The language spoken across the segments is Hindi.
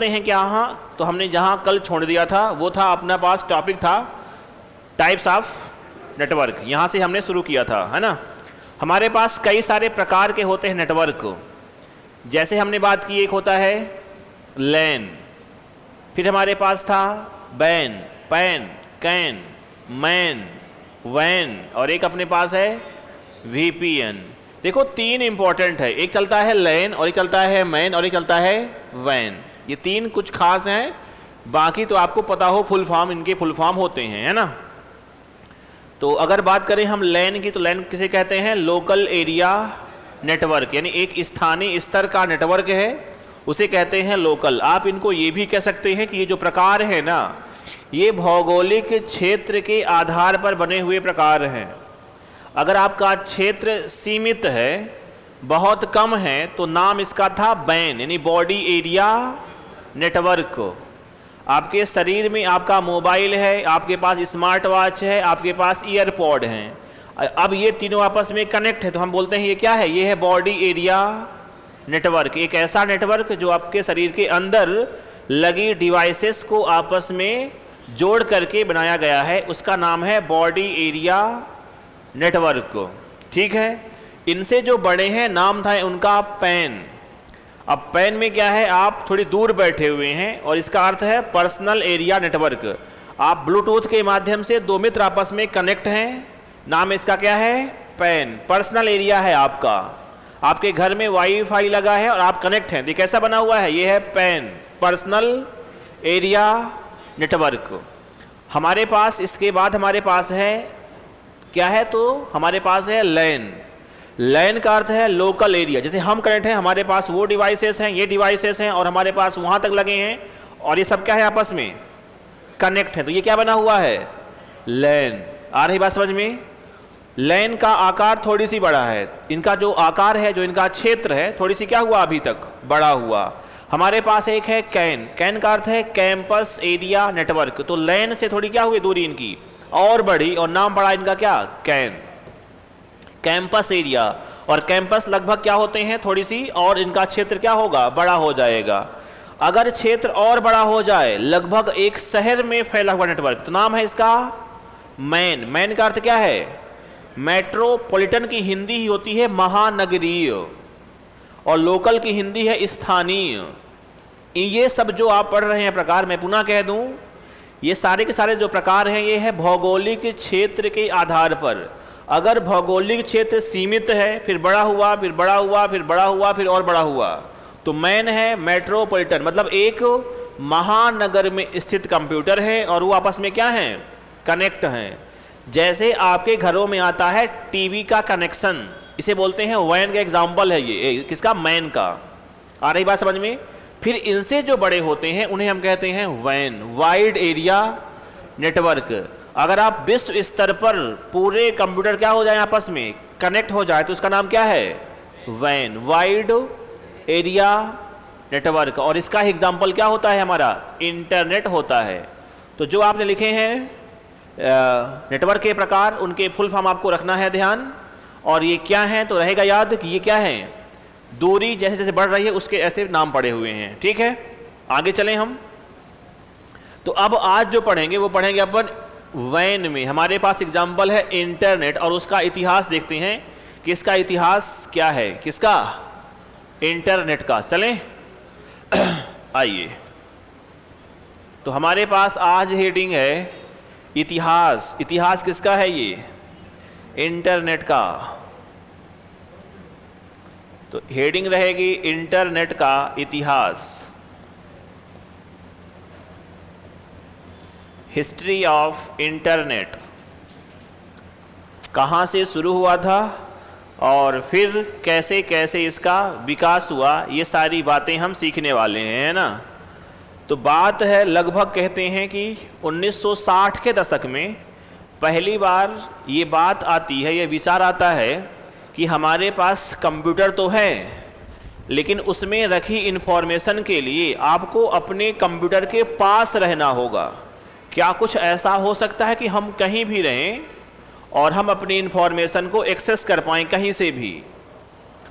हैं क्या? हाँ, तो हमने जहाँ कल छोड़ दिया था वो था अपना पास टॉपिक था टाइप्स ऑफ नेटवर्क। यहाँ से हमने शुरू किया था, है ना। हमारे पास कई सारे प्रकार के होते हैं नेटवर्क। जैसे हमने बात की, एक होता है लैन, फिर हमारे पास था ban, pan, can, man, van, और एक अपने पास है VPN। देखो तीन इंपॉर्टेंट है, एक चलता है लैन और एक चलता है मैन और एक चलता है वैन। ये तीन कुछ खास हैं, बाकी तो आपको पता हो फुल फॉर्म, इनके फुल फॉर्म होते हैं, है ना। तो अगर बात करें हम लैन की, तो लैन किसे कहते हैं? लोकल एरिया नेटवर्क, यानी एक स्थानीय स्तर का नेटवर्क है, उसे कहते हैं लोकल। आप इनको ये भी कह सकते हैं कि ये जो प्रकार है ना, ये भौगोलिक क्षेत्र के आधार पर बने हुए प्रकार हैं। अगर आपका क्षेत्र सीमित है, बहुत कम है, तो नाम इसका था बैन, यानी बॉडी एरिया नेटवर्क। आपके शरीर में आपका मोबाइल है, आपके पास स्मार्ट वॉच है, आपके पास ईयरपॉड हैं, अब ये तीनों आपस में कनेक्ट है, तो हम बोलते हैं ये क्या है? ये है बॉडी एरिया नेटवर्क। एक ऐसा नेटवर्क जो आपके शरीर के अंदर लगी डिवाइसेस को आपस में जोड़ करके बनाया गया है, उसका नाम है बॉडी एरिया नेटवर्क। ठीक है। इनसे जो बड़े हैं नाम था उनका पैन। अब पैन में क्या है? आप थोड़ी दूर बैठे हुए हैं और इसका अर्थ है पर्सनल एरिया नेटवर्क। आप ब्लूटूथ के माध्यम से दो मित्र आपस में कनेक्ट हैं, नाम इसका क्या है? पैन। पर्सनल एरिया है आपका, आपके घर में वाईफाई लगा है और आप कनेक्ट हैं, ये कैसा बना हुआ है? ये है पैन, पर्सनल एरिया नेटवर्क। हमारे पास इसके बाद हमारे पास है क्या है? तो हमारे पास है लैन। लैन का अर्थ है लोकल एरिया। जैसे हम कनेक्ट हैं, हमारे पास वो डिवाइसेस हैं, ये डिवाइसेस हैं, और हमारे पास वहाँ तक लगे हैं, और ये सब क्या है? आपस में कनेक्ट है, तो ये क्या बना हुआ है? लैन। आ रही बात समझ में? लैन का आकार थोड़ी सी बड़ा है, इनका जो आकार है, जो इनका क्षेत्र है, थोड़ी सी क्या हुआ? अभी तक बड़ा हुआ। हमारे पास एक है कैन। कैन का अर्थ है कैंपस एरिया नेटवर्क। तो लैन से थोड़ी क्या हुई दूरी इनकी और बढ़ी, और नाम पड़ा इनका क्या? Can, campus area. और कैंपस लगभग क्या होते हैं? थोड़ी सी, और इनका क्षेत्र क्या होगा? बड़ा हो जाएगा। अगर क्षेत्र और बड़ा हो जाए, लगभग एक शहर में फैला हुआ नेटवर्क, तो नाम है इसका मैन। मैन का अर्थ क्या है? मेट्रोपॉलिटन की हिंदी ही होती है महानगरीय, और लोकल की हिंदी है स्थानीय। ये सब जो आप पढ़ रहे हैं प्रकार, मैं पुनः कह दूं, ये सारे के सारे जो प्रकार हैं, ये है भौगोलिक क्षेत्र के आधार पर। अगर भौगोलिक क्षेत्र सीमित है, फिर बड़ा हुआ, फिर बड़ा हुआ, फिर बड़ा हुआ, फिर और बड़ा हुआ, तो मैन है मेट्रोपॉलिटन, मतलब एक महानगर में स्थित कंप्यूटर है और वो आपस में क्या है? कनेक्ट हैं। जैसे आपके घरों में आता है टीवी का कनेक्शन, इसे बोलते हैं वैन का एग्जाम्पल है ये, किसका? मैन का। आ रही बात समझ में? फिर इनसे जो बड़े होते हैं उन्हें हम कहते हैं वैन, वाइड एरिया नेटवर्क। अगर आप विश्व स्तर पर पूरे कंप्यूटर क्या हो जाए? आपस में कनेक्ट हो जाए, तो उसका नाम क्या है? Van, wide area network. और इसका एग्जाम्पल क्या होता है? हमारा इंटरनेट होता है। तो जो आपने लिखे हैं नेटवर्क के प्रकार, उनके फुल फॉर्म आपको रखना है ध्यान, और ये क्या है तो रहेगा याद कि ये क्या है? दूरी जैसे जैसे बढ़ रही है उसके ऐसे नाम पड़े हुए हैं। ठीक है, आगे चलें हम। तो अब आज जो पढ़ेंगे वो पढ़ेंगे अपन वैन में। हमारे पास एग्जाम्पल है इंटरनेट, और उसका इतिहास देखते हैं कि इसका इतिहास क्या है। किसका? इंटरनेट का। चलें आइए। तो हमारे पास आज हेडिंग है इतिहास। इतिहास किसका है? ये इंटरनेट का। तो हेडिंग रहेगी इंटरनेट का इतिहास, हिस्ट्री ऑफ इंटरनेट। कहाँ से शुरू हुआ था और फिर कैसे कैसे इसका विकास हुआ, ये सारी बातें हम सीखने वाले हैं, है ना। तो बात है, लगभग कहते हैं कि 1960 के दशक में पहली बार ये बात आती है, ये विचार आता है कि हमारे पास कंप्यूटर तो है, लेकिन उसमें रखी इन्फॉर्मेशन के लिए आपको अपने कंप्यूटर के पास रहना होगा। क्या कुछ ऐसा हो सकता है कि हम कहीं भी रहें और हम अपनी इन्फॉर्मेशन को एक्सेस कर पाएँ कहीं से भी?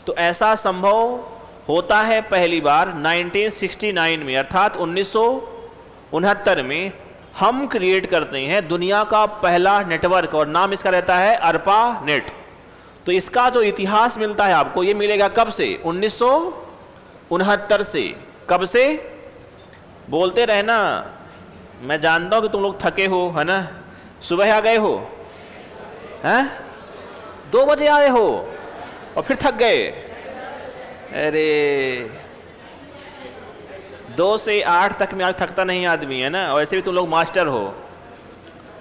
तो ऐसा संभव होता है पहली बार 1969 में, अर्थात 1969 में हम क्रिएट करते हैं दुनिया का पहला नेटवर्क और नाम इसका रहता है ARPANET। तो इसका जो इतिहास मिलता है आपको, ये मिलेगा कब से? 1969 से। कब से? बोलते रहना, मैं जानता हूं कि तुम लोग थके हो, है ना? सुबह आ गए हो, हैं? 2 बजे आए हो और फिर थक गए। अरे 2 से 8 तक में आज थकता नहीं आदमी, है ना? और ऐसे भी तुम लोग मास्टर हो,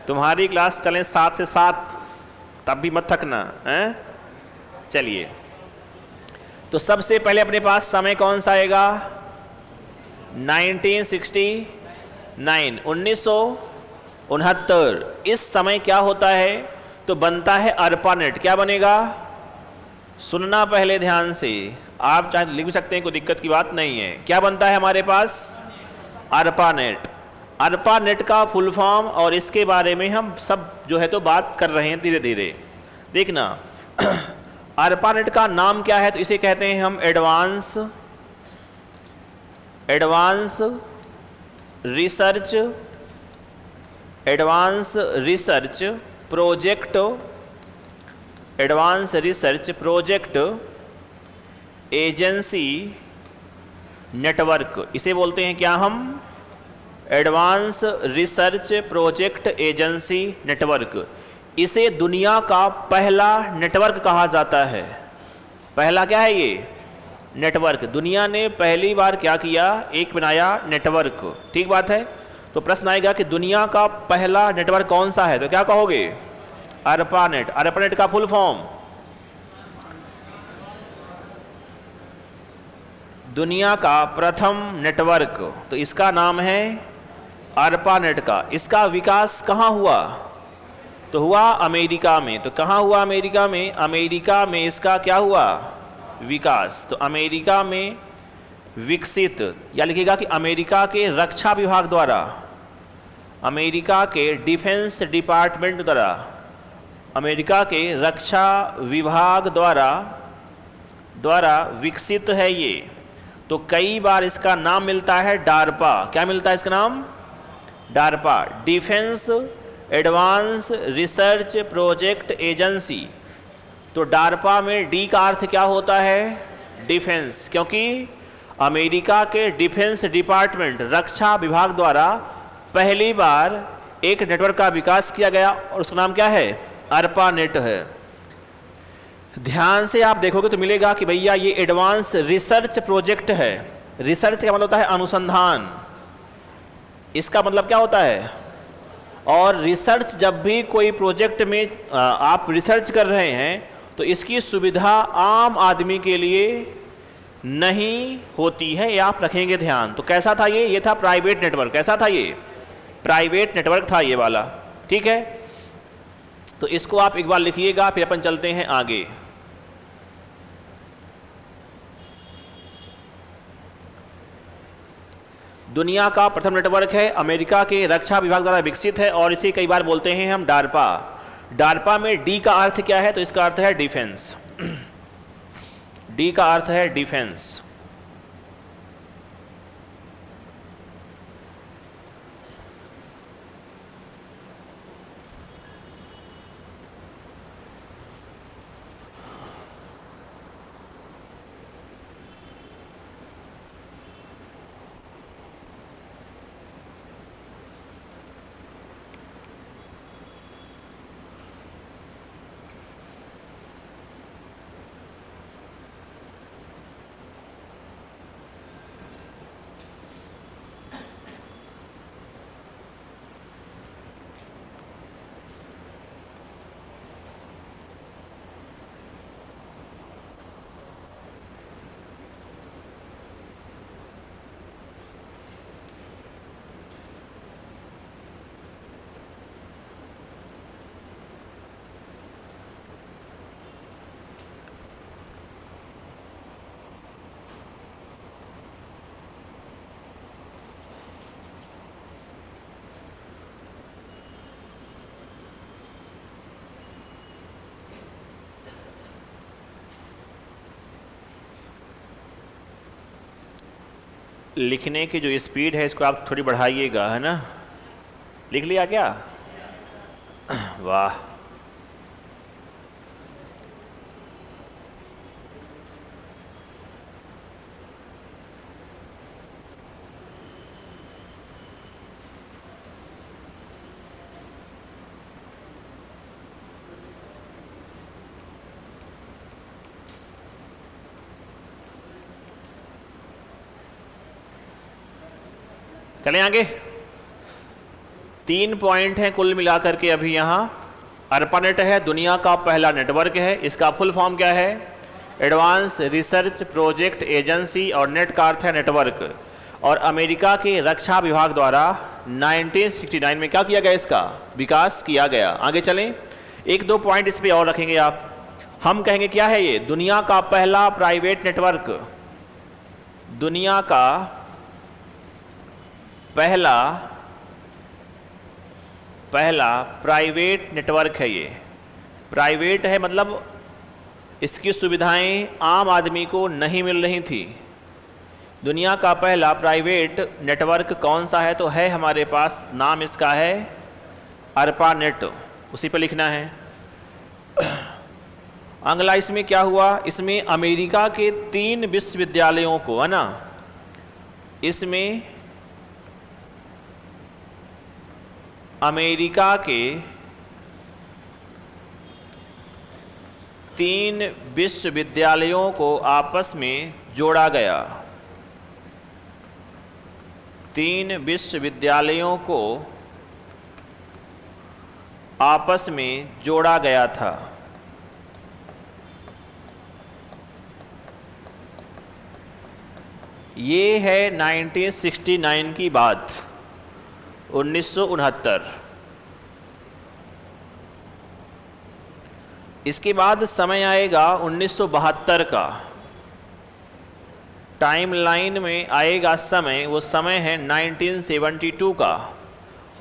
तुम्हारी क्लास चलें 7 से 7 तब भी मत थकना, हैं? चलिए, तो सबसे पहले अपने पास समय कौन सा आएगा? 1969। इस समय क्या होता है? तो बनता है ARPANET। क्या बनेगा? सुनना पहले ध्यान से, आप चाहे लिख भी सकते हैं, कोई दिक्कत की बात नहीं है। क्या बनता है हमारे पास? ARPANET। ARPANET का फुल फॉर्म और इसके बारे में हम सब जो है तो बात कर रहे हैं धीरे धीरे। देखना ARPANET का नाम क्या है? तो इसे कहते हैं हम advance research project agency network. इसे बोलते हैं क्या हम? Advance research project agency network. इसे दुनिया का पहला नेटवर्क कहा जाता है। पहला क्या है ये? नेटवर्क। दुनिया ने पहली बार क्या किया? एक बनाया नेटवर्क। ठीक बात है। तो प्रश्न आएगा कि दुनिया का पहला नेटवर्क कौन सा है? तो क्या कहोगे? ARPANET। ARPANET का फुल फॉर्म दुनिया का प्रथम नेटवर्क, तो इसका नाम है ARPANET का। इसका विकास कहाँ हुआ? तो हुआ अमेरिका में। तो कहाँ हुआ? अमेरिका में। अमेरिका में इसका क्या हुआ? विकास। तो अमेरिका में विकसित, या लिखिएगा कि अमेरिका के रक्षा विभाग द्वारा, अमेरिका के डिफेंस डिपार्टमेंट द्वारा, अमेरिका के रक्षा विभाग द्वारा विकसित है ये। तो कई बार इसका नाम मिलता है DARPA। क्या मिलता है इसका नाम? DARPA, defence advance research project agency. तो DARPA में डी का अर्थ क्या होता है? डिफेंस, क्योंकि अमेरिका के डिफेंस डिपार्टमेंट, रक्षा विभाग द्वारा पहली बार एक नेटवर्क का विकास किया गया और उसका नाम क्या है? ARPANET है। ध्यान से आप देखोगे तो मिलेगा कि भैया ये एडवांस रिसर्च प्रोजेक्ट है। रिसर्च का मतलब होता है अनुसंधान, इसका मतलब क्या होता है? और रिसर्च, जब भी कोई प्रोजेक्ट में आप रिसर्च कर रहे हैं तो इसकी सुविधा आम आदमी के लिए नहीं होती है, ये आप रखेंगे ध्यान। तो कैसा था ये? ये था प्राइवेट नेटवर्क। कैसा था ये? प्राइवेट नेटवर्क था ये वाला। ठीक है, तो इसको आप एक बार लिखिएगा, फिर अपन चलते हैं आगे। दुनिया का प्रथम नेटवर्क है, अमेरिका के रक्षा विभाग द्वारा विकसित है और इसे कई बार बोलते हैं हम DARPA। DARPA में डी का अर्थ क्या है? तो इसका अर्थ है डिफेंस। डी का अर्थ है डिफेंस। लिखने की जो स्पीड है इसको आप थोड़ी बढ़ाइएगा, है ना। लिख लिया क्या? वाह। चलें आगे। 3 पॉइंट हैं कुल मिलाकर के अभी यहाँ। ARPANET है, दुनिया का पहला नेटवर्क है। इसका फुल फॉर्म क्या है? एडवांस रिसर्च प्रोजेक्ट एजेंसी, और नेट का अर्थ है नेटवर्क। और अमेरिका के रक्षा विभाग द्वारा 1969 में क्या किया गया? इसका विकास किया गया। आगे चलें, 1-2 पॉइंट इस पर और रखेंगे आप। हम कहेंगे क्या है ये? दुनिया का पहला प्राइवेट नेटवर्क, दुनिया का पहला प्राइवेट नेटवर्क है। ये प्राइवेट है मतलब इसकी सुविधाएं आम आदमी को नहीं मिल रही थी। दुनिया का पहला प्राइवेट नेटवर्क कौन सा है? तो है हमारे पास, नाम इसका है ARPANET, उसी पर लिखना है। अगला इसमें क्या हुआ? इसमें अमेरिका के 3 विश्वविद्यालयों को, है ना, इसमें अमेरिका के 3 विश्वविद्यालयों को आपस में जोड़ा गया। 3 विश्वविद्यालयों को आपस में जोड़ा गया था। ये है 1969 की बात, 1969। इसके बाद समय आएगा 1972 का। टाइमलाइन में आएगा समय, वो समय है 1972 का।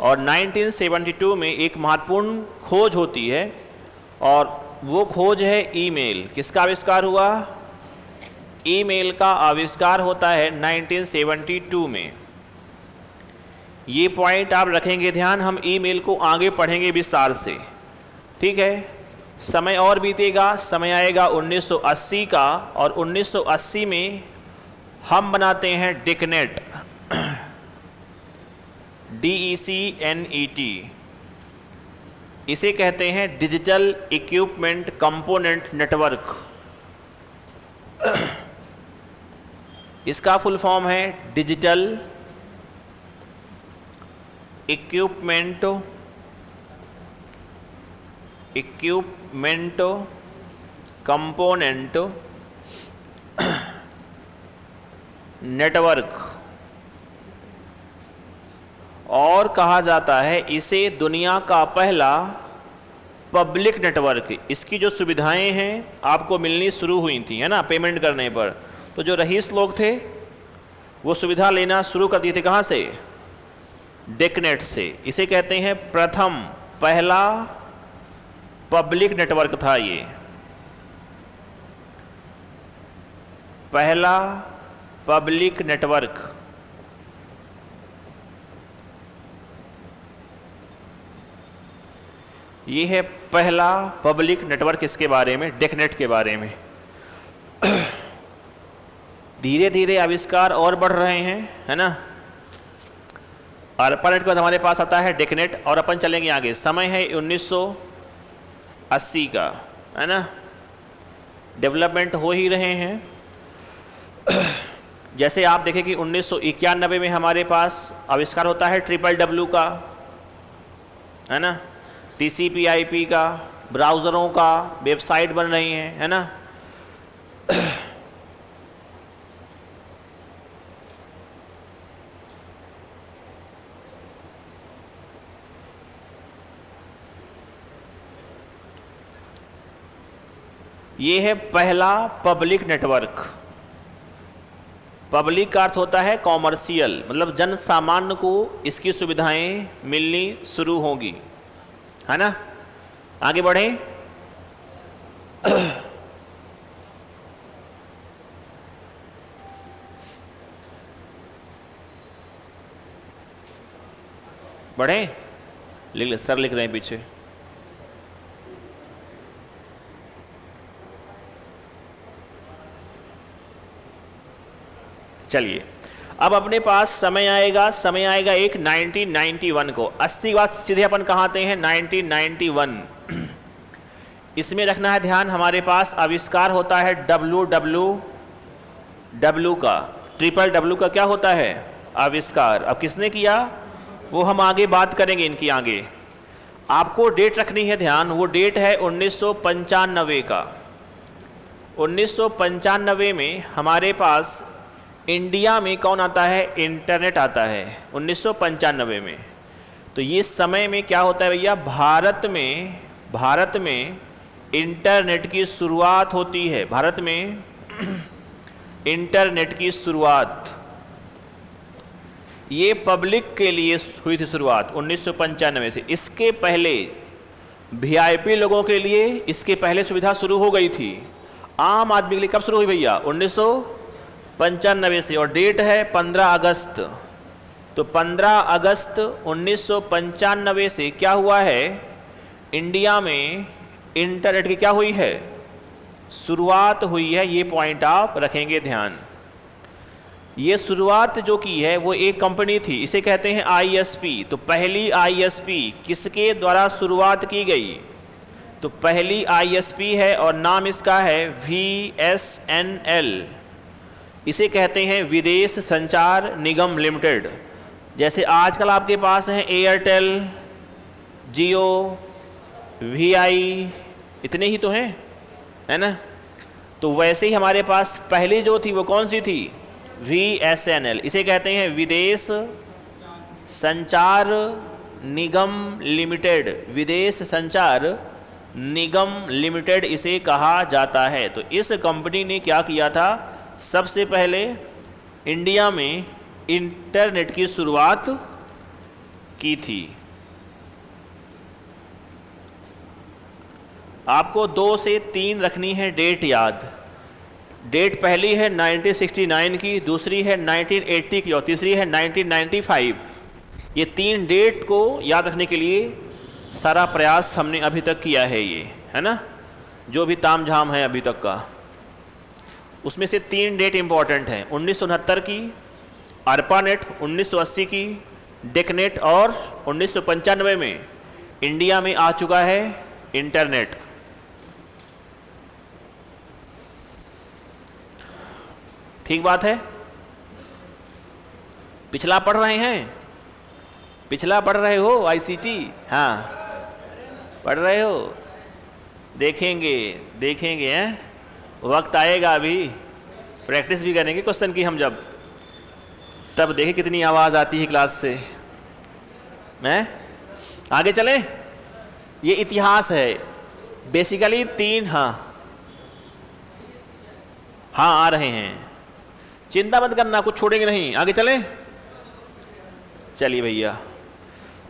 और 1972 में एक महत्वपूर्ण खोज होती है, और वो खोज है ईमेल। किसका आविष्कार हुआ? ईमेल का आविष्कार होता है 1972 में। ये पॉइंट आप रखेंगे ध्यान, हम ईमेल को आगे पढ़ेंगे विस्तार से, ठीक है। समय और बीतेगा, समय आएगा 1980 का, और 1980 में हम बनाते हैं डिकनेट, DECNET। इसे कहते हैं डिजिटल इक्विपमेंट कंपोनेंट नेटवर्क। इसका फुल फॉर्म है डिजिटल इक्विपमेंट कंपोनेंट नेटवर्क, और कहा जाता है इसे दुनिया का पहला पब्लिक नेटवर्क। इसकी जो सुविधाएं हैं आपको मिलनी शुरू हुई थी, है ना, पेमेंट करने पर। तो जो रईस लोग थे वो सुविधा लेना शुरू कर दिए थे। कहाँ से? डेकनेट से। इसे कहते हैं प्रथम, पहला पब्लिक नेटवर्क था ये, पहला पब्लिक नेटवर्क। ये है पहला पब्लिक नेटवर्क। इसके बारे में, डेकनेट के बारे में धीरे धीरे आविष्कार और बढ़ रहे हैं, है ना। ARPANET के बाद हमारे पास आता है डेकनेट, और अपन चलेंगे आगे। समय है 1980 का, है ना। डेवलपमेंट हो ही रहे हैं। जैसे आप देखें कि 1991 में हमारे पास आविष्कार होता है WWW का, है ना, TCP/IP का, ब्राउज़रों का, वेबसाइट बन रही हैं, है ना। ये है पहला पब्लिक नेटवर्क। पब्लिक का अर्थ होता है कॉमर्शियल, मतलब जन सामान्य को इसकी सुविधाएं मिलनी शुरू होंगी, है ना। आगे बढ़ें। बढ़े, लिख ले, सर लिख रहे हैं पीछे। चलिए, अब अपने पास समय आएगा एक 1991 को। 80 के बाद सीधे अपन कहाँ आते हैं, 1991। इसमें रखना है ध्यान, हमारे पास आविष्कार होता है WWW का, WWW का क्या होता है, आविष्कार। अब किसने किया वो हम आगे बात करेंगे इनकी आगे। आपको डेट रखनी है ध्यान, वो डेट है 1995 का। 1995 में हमारे पास इंडिया में कौन आता है, इंटरनेट आता है 1995 में। तो ये समय में क्या होता है भैया, भारत में इंटरनेट की शुरुआत होती है। भारत में इंटरनेट की शुरुआत ये पब्लिक के लिए हुई थी शुरुआत 1995 से। इसके पहले VIP लोगों के लिए इसके पहले सुविधा शुरू हो गई थी। आम आदमी के लिए कब शुरू हुई भैया, 1995 से, और डेट है 15 अगस्त। तो 15 अगस्त 1995 से क्या हुआ है, इंडिया में इंटरनेट की क्या हुई है, शुरुआत हुई है। ये पॉइंट आप रखेंगे ध्यान। ये शुरुआत जो की है वो एक कंपनी थी, इसे कहते हैं ISP। तो पहली ISP किसके द्वारा शुरुआत की गई, तो पहली ISP है और नाम इसका है VSNL। इसे कहते हैं विदेश संचार निगम लिमिटेड। जैसे आजकल आपके पास हैं एयरटेल, जियो, VI, इतने ही तो हैं, है ना। तो वैसे ही हमारे पास पहली जो थी वो कौन सी थी, VSNL। इसे कहते हैं विदेश संचार निगम लिमिटेड, विदेश संचार निगम लिमिटेड इसे कहा जाता है। तो इस कंपनी ने क्या किया था, सबसे पहले इंडिया में इंटरनेट की शुरुआत की थी। आपको 2 से 3 रखनी है डेट याद। डेट पहली है 1969 की, दूसरी है 1980 की और तीसरी है 1995। ये 3 डेट को याद रखने के लिए सारा प्रयास हमने अभी तक किया है, ये है ना, जो भी तामझाम है अभी तक का। उसमें से 3 डेट इंपॉर्टेंट हैं, 1969 की ARPANET, 1980 की डेकनेट और 1995 में इंडिया में आ चुका है इंटरनेट। ठीक बात है। पिछला पढ़ रहे हैं, पिछला पढ़ रहे हो ICT, हाँ पढ़ रहे हो, देखेंगे हैं, वक्त आएगा अभी, प्रैक्टिस भी करेंगे क्वेश्चन की हम जब, तब देखें कितनी आवाज़ आती है क्लास से। मैं आगे चले, ये इतिहास है बेसिकली 3। हाँ आ रहे हैं, चिंता मत करना, कुछ छोड़ेंगे नहीं, आगे चले। चलिए भैया,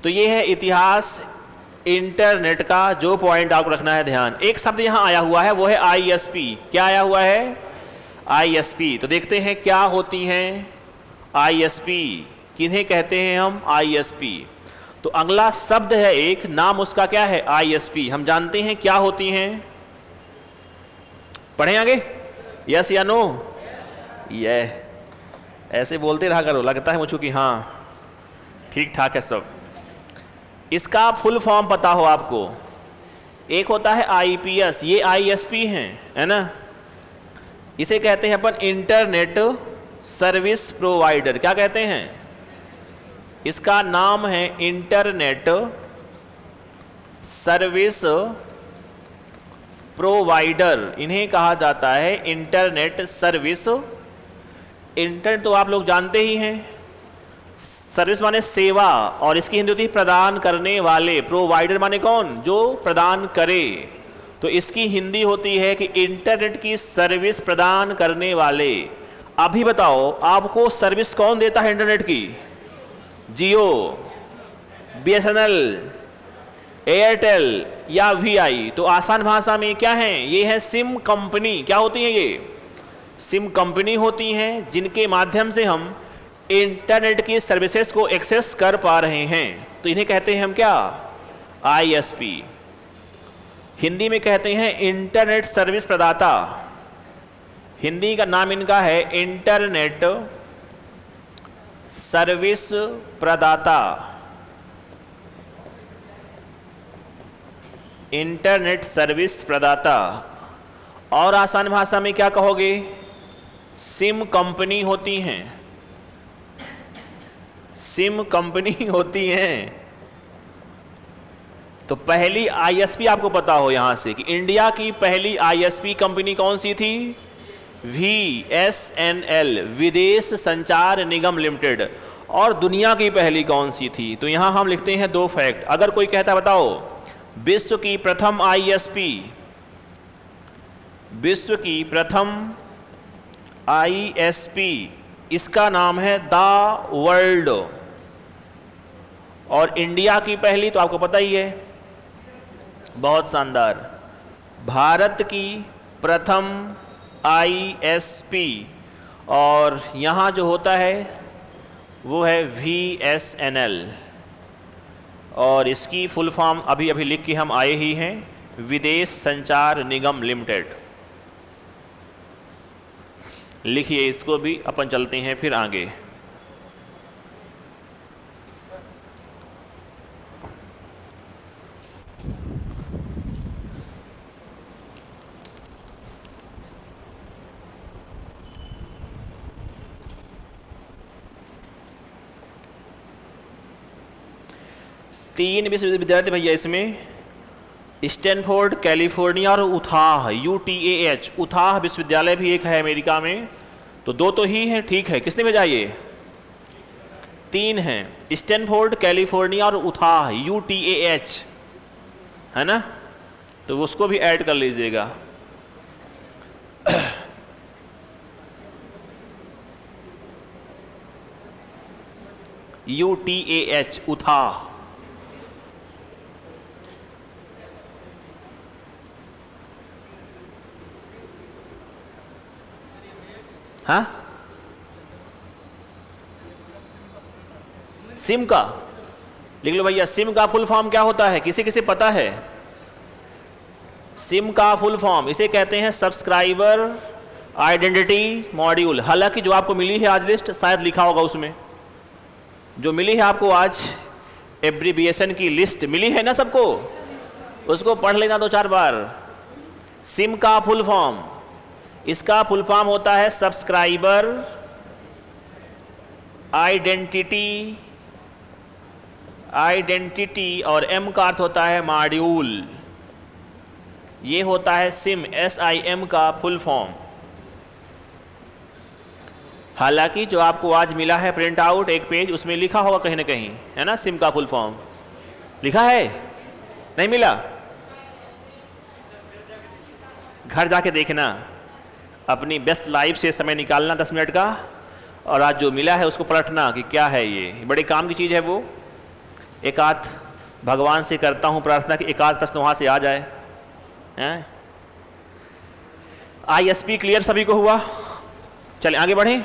तो ये है इतिहास इंटरनेट का। जो पॉइंट आपको रखना है ध्यान, एक शब्द यहां आया हुआ है वो है ISP। क्या आया हुआ है, ISP। तो देखते हैं क्या होती हैं ISP, किन्हें कहते हैं हम ISP। तो अगला शब्द है एक, नाम उसका क्या है, ISP। हम जानते हैं क्या होती हैं, पढ़ें आगे, यस या नो। ये ऐसे बोलते रहा करो, लगता है मुझको कि हाँ ठीक ठाक है सब। इसका फुल फॉर्म पता हो आपको, एक होता है IPS, ये ISP हैं, है ना। इसे कहते हैं अपन इंटरनेट सर्विस प्रोवाइडर। क्या कहते हैं, इसका नाम है इंटरनेट सर्विस प्रोवाइडर, इन्हें कहा जाता है इंटरनेट सर्विस। इंटरनेट तो आप लोग जानते ही हैं, सर्विस माने सेवा, और इसकी हिंदी होती है प्रदान करने वाले। प्रोवाइडर माने कौन, जो प्रदान करे। तो इसकी हिंदी होती है कि इंटरनेट की सर्विस प्रदान करने वाले। अभी बताओ आपको सर्विस कौन देता है इंटरनेट की, जियो, BSNL, एयरटेल या VI। तो आसान भाषा में क्या है, ये है सिम कंपनी। क्या होती है ये, सिम कंपनी होती हैं, जिनके माध्यम से हम इंटरनेट की सर्विसेज को एक्सेस कर पा रहे हैं, तो इन्हें कहते हैं हम क्या, आईएसपी। हिंदी में कहते हैं इंटरनेट सर्विस प्रदाता, हिंदी का नाम इनका है इंटरनेट सर्विस प्रदाता। इंटरनेट सर्विस प्रदाता, और आसान भाषा में क्या कहोगे, सिम कंपनी होती हैं, सिम कंपनी होती हैं। तो पहली आईएसपी आपको पता हो यहां से कि इंडिया की पहली आईएसपी कंपनी कौन सी थी, VSNL, विदेश संचार निगम लिमिटेड। और दुनिया की पहली कौन सी थी, तो यहां हम लिखते हैं 2 फैक्ट। अगर कोई कहता बताओ विश्व की प्रथम आईएसपी, विश्व की प्रथम आईएसपी, इसका नाम है द वर्ल्ड। और इंडिया की पहली तो आपको पता ही है, बहुत शानदार, भारत की प्रथम आईएसपी, और यहाँ जो होता है वो है VSNL, और इसकी फुल फॉर्म अभी अभी लिख के हम आए ही हैं, विदेश संचार निगम लिमिटेड। लिखिए इसको भी, अपन चलते हैं फिर आगे। तीन विश्वविद्यालय थे भैया इसमें, स्टैनफोर्ड, कैलिफोर्निया और उथाह, UTAH, उथाह विश्वविद्यालय भी एक है अमेरिका में। तो 2 तो ही हैं, ठीक है। किसने भेजा ये, 3 हैं, स्टैनफोर्ड, कैलिफोर्निया और उथाह, UTAH, है ना, तो उसको भी ऐड कर लीजिएगा। UTAH, उथाह। हाँ, सिम का लिख लो भैया। सिम का फुल फॉर्म क्या होता है, किसी किसी पता है? सिम का फुल फॉर्म इसे कहते हैं सब्सक्राइबर आइडेंटिटी मॉड्यूल। हालांकि जो आपको मिली है आज लिस्ट, शायद लिखा होगा उसमें, जो मिली है आपको आज एब्रीविएशन की लिस्ट मिली है ना सबको, उसको पढ़ लेना 2-4 बार। सिम का फुल फॉर्म, इसका फुल फॉर्म होता है सब्सक्राइबर आइडेंटिटी, और एम का अर्थ होता है मॉड्यूल। ये होता है सिम, SIM का फुल फॉर्म। हालांकि जो आपको आज मिला है प्रिंट आउट एक पेज, उसमें लिखा होगा कहीं ना कहीं, है ना, सिम का फुल फॉर्म लिखा है, नहीं मिला? घर जाके देखना, अपनी बेस्ट लाइफ से समय निकालना 10 मिनट का, और आज जो मिला है उसको पलटना कि क्या है ये, बड़े काम की चीज़ है वो। एक आध भगवान से करता हूँ प्रार्थना कि एक आध प्रश्न वहाँ से आ जाए। ISP क्लियर सभी को हुआ? चलिए आगे बढ़ें।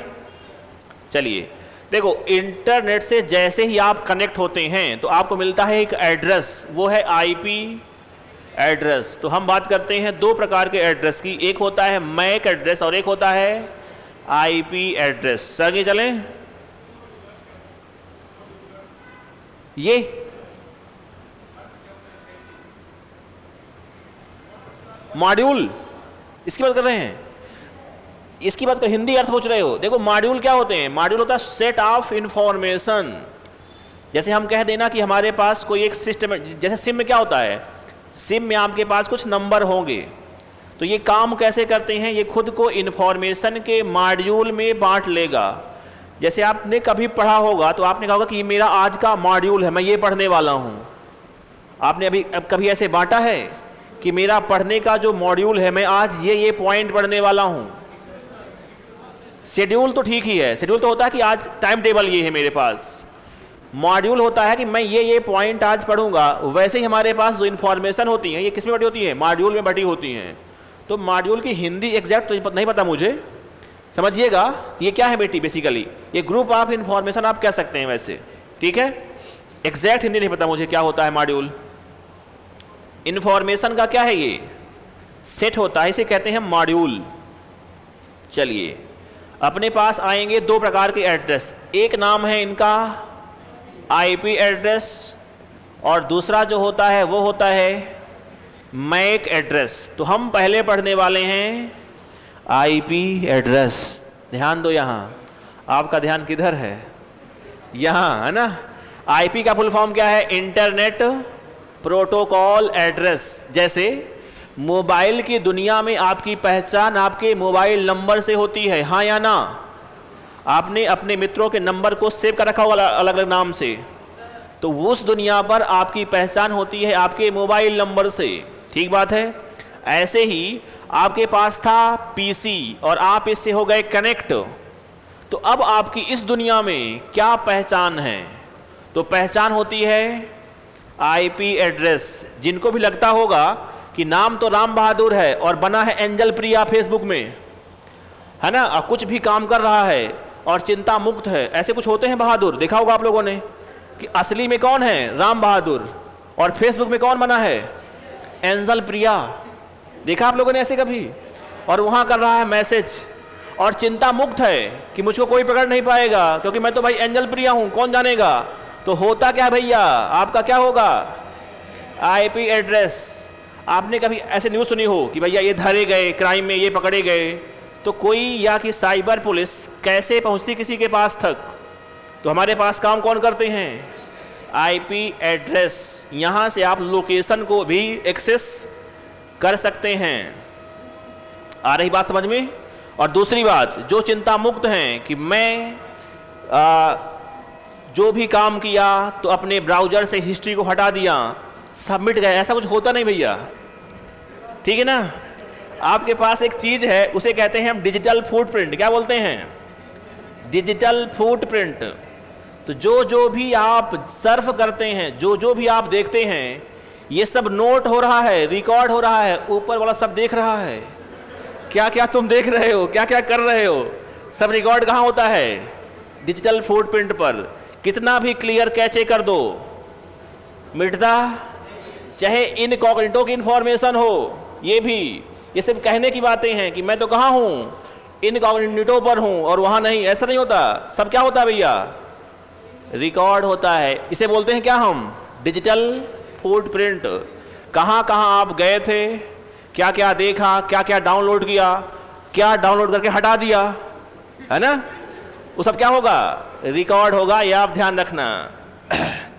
चलिए देखो, इंटरनेट से जैसे ही आप कनेक्ट होते हैं तो आपको मिलता है एक एड्रेस, वो है IP एड्रेस। तो हम बात करते हैं 2 प्रकार के एड्रेस की, एक होता है मैक एड्रेस और एक होता है IP एड्रेस। आगे चलें। ये मॉड्यूल इसकी बात कर रहे हैं, इसकी बात कर, हिंदी अर्थ पूछ रहे हो। देखो मॉड्यूल क्या होते हैं, मॉड्यूल होता है सेट ऑफ इंफॉर्मेशन। जैसे हम कह देना कि हमारे पास कोई एक सिस्टम, जैसे सिम में क्या होता है, सिम में आपके पास कुछ नंबर होंगे, तो ये काम कैसे करते हैं, ये खुद को इंफॉर्मेशन के मॉड्यूल में बांट लेगा। जैसे आपने कभी पढ़ा होगा तो आपने कहा होगा कि ये मेरा आज का मॉड्यूल है, मैं ये पढ़ने वाला हूँ। आपने अभी कभी ऐसे बांटा है कि मेरा पढ़ने का जो मॉड्यूल है, मैं आज ये पॉइंट पढ़ने वाला हूँ। शेड्यूल तो ठीक ही है, शेड्यूल तो होता है कि आज टाइम टेबल ये है मेरे पास। मॉड्यूल होता है कि मैं ये पॉइंट आज पढ़ूंगा। वैसे ही हमारे पास जो इन्फॉर्मेशन होती है, ये किस में बटी होती है, मॉड्यूल में बटी होती हैं। तो मॉड्यूल की हिंदी एग्जैक्ट तो नहीं पता मुझे, समझिएगा ये क्या है बेटी, बेसिकली ये ग्रुप ऑफ इंफॉर्मेशन आप कह सकते हैं वैसे, ठीक है। एग्जैक्ट हिंदी नहीं पता मुझे क्या होता है मॉड्यूल। इंफॉर्मेशन का क्या है, ये सेट होता है, इसे कहते हैं मॉड्यूल। चलिए अपने पास आएंगे दो प्रकार के एड्रेस, एक नाम है इनका आईपी एड्रेस और दूसरा जो होता है वो होता है मैक एड्रेस। तो हम पहले पढ़ने वाले हैं आईपी एड्रेस। ध्यान दो, यहाँ आपका ध्यान किधर है, यहाँ है ना। आईपी का फुल फॉर्म क्या है, इंटरनेट प्रोटोकॉल एड्रेस। जैसे मोबाइल की दुनिया में आपकी पहचान आपके मोबाइल नंबर से होती है, हाँ या ना। आपने अपने मित्रों के नंबर को सेव कर रखा होगा अलग अलग नाम से, तो उस दुनिया पर आपकी पहचान होती है आपके मोबाइल नंबर से, ठीक बात है। ऐसे ही आपके पास था पीसी और आप इससे हो गए कनेक्ट, तो अब आपकी इस दुनिया में क्या पहचान है, तो पहचान होती है आईपी एड्रेस। जिनको भी लगता होगा कि नाम तो राम बहादुर है और बना है एंजल प्रिया फेसबुक में, है ना, और कुछ भी काम कर रहा है और चिंता मुक्त है, ऐसे कुछ होते हैं बहादुर, देखा होगा आप लोगों ने कि असली में कौन है, राम बहादुर, और फेसबुक में कौन बना है, एंजल प्रिया। देखा आप लोगों ने ऐसे कभी, और वहां कर रहा है मैसेज और चिंता मुक्त है कि मुझको कोई पकड़ नहीं पाएगा क्योंकि मैं तो भाई एंजल प्रिया हूं, कौन जानेगा। तो होता क्या भैया, आपका क्या होगा, आईपी एड्रेस। आपने कभी ऐसे न्यूज़ सुनी हो कि भैया ये धरे गए क्राइम में, ये पकड़े गए, तो कोई या कि साइबर पुलिस कैसे पहुंचती किसी के पास तक, तो हमारे पास काम कौन करते हैं, आईपी एड्रेस। यहां से आप लोकेशन को भी एक्सेस कर सकते हैं। आ रही बात समझ में। और दूसरी बात, जो चिंता मुक्त हैं कि मैं जो भी काम किया तो अपने ब्राउजर से हिस्ट्री को हटा दिया, सबमिट गए, ऐसा कुछ होता नहीं भैया, ठीक है ना। आपके पास एक चीज है, उसे कहते हैं हम डिजिटल फुटप्रिंट। क्या बोलते हैं, डिजिटल फुटप्रिंट। तो जो भी आप सर्फ करते हैं, जो भी आप देखते हैं, ये सब नोट हो रहा है, रिकॉर्ड हो रहा है, ऊपर वाला सब देख रहा है। क्या क्या तुम देख रहे हो, क्या क्या कर रहे हो, सब रिकॉर्ड कहाँ होता है, डिजिटल फुटप्रिंट पर। कितना भी क्लियर कैचे कर दो, मिटता, चाहे इनकॉग्निटो की इंफॉर्मेशन हो, ये सब कहने की बातें हैं कि मैं तो कहाँ हूँ, इनकॉग्निटो पर हूँ और वहाँ नहीं, ऐसा नहीं होता। सब क्या होता है भैया, रिकॉर्ड होता है। इसे बोलते हैं क्या हम, डिजिटल फुटप्रिंट। कहाँ कहाँ आप गए थे, क्या क्या देखा, क्या क्या डाउनलोड किया, क्या डाउनलोड करके हटा दिया, है ना, वो सब क्या होगा, रिकॉर्ड होगा, ये आप ध्यान रखना,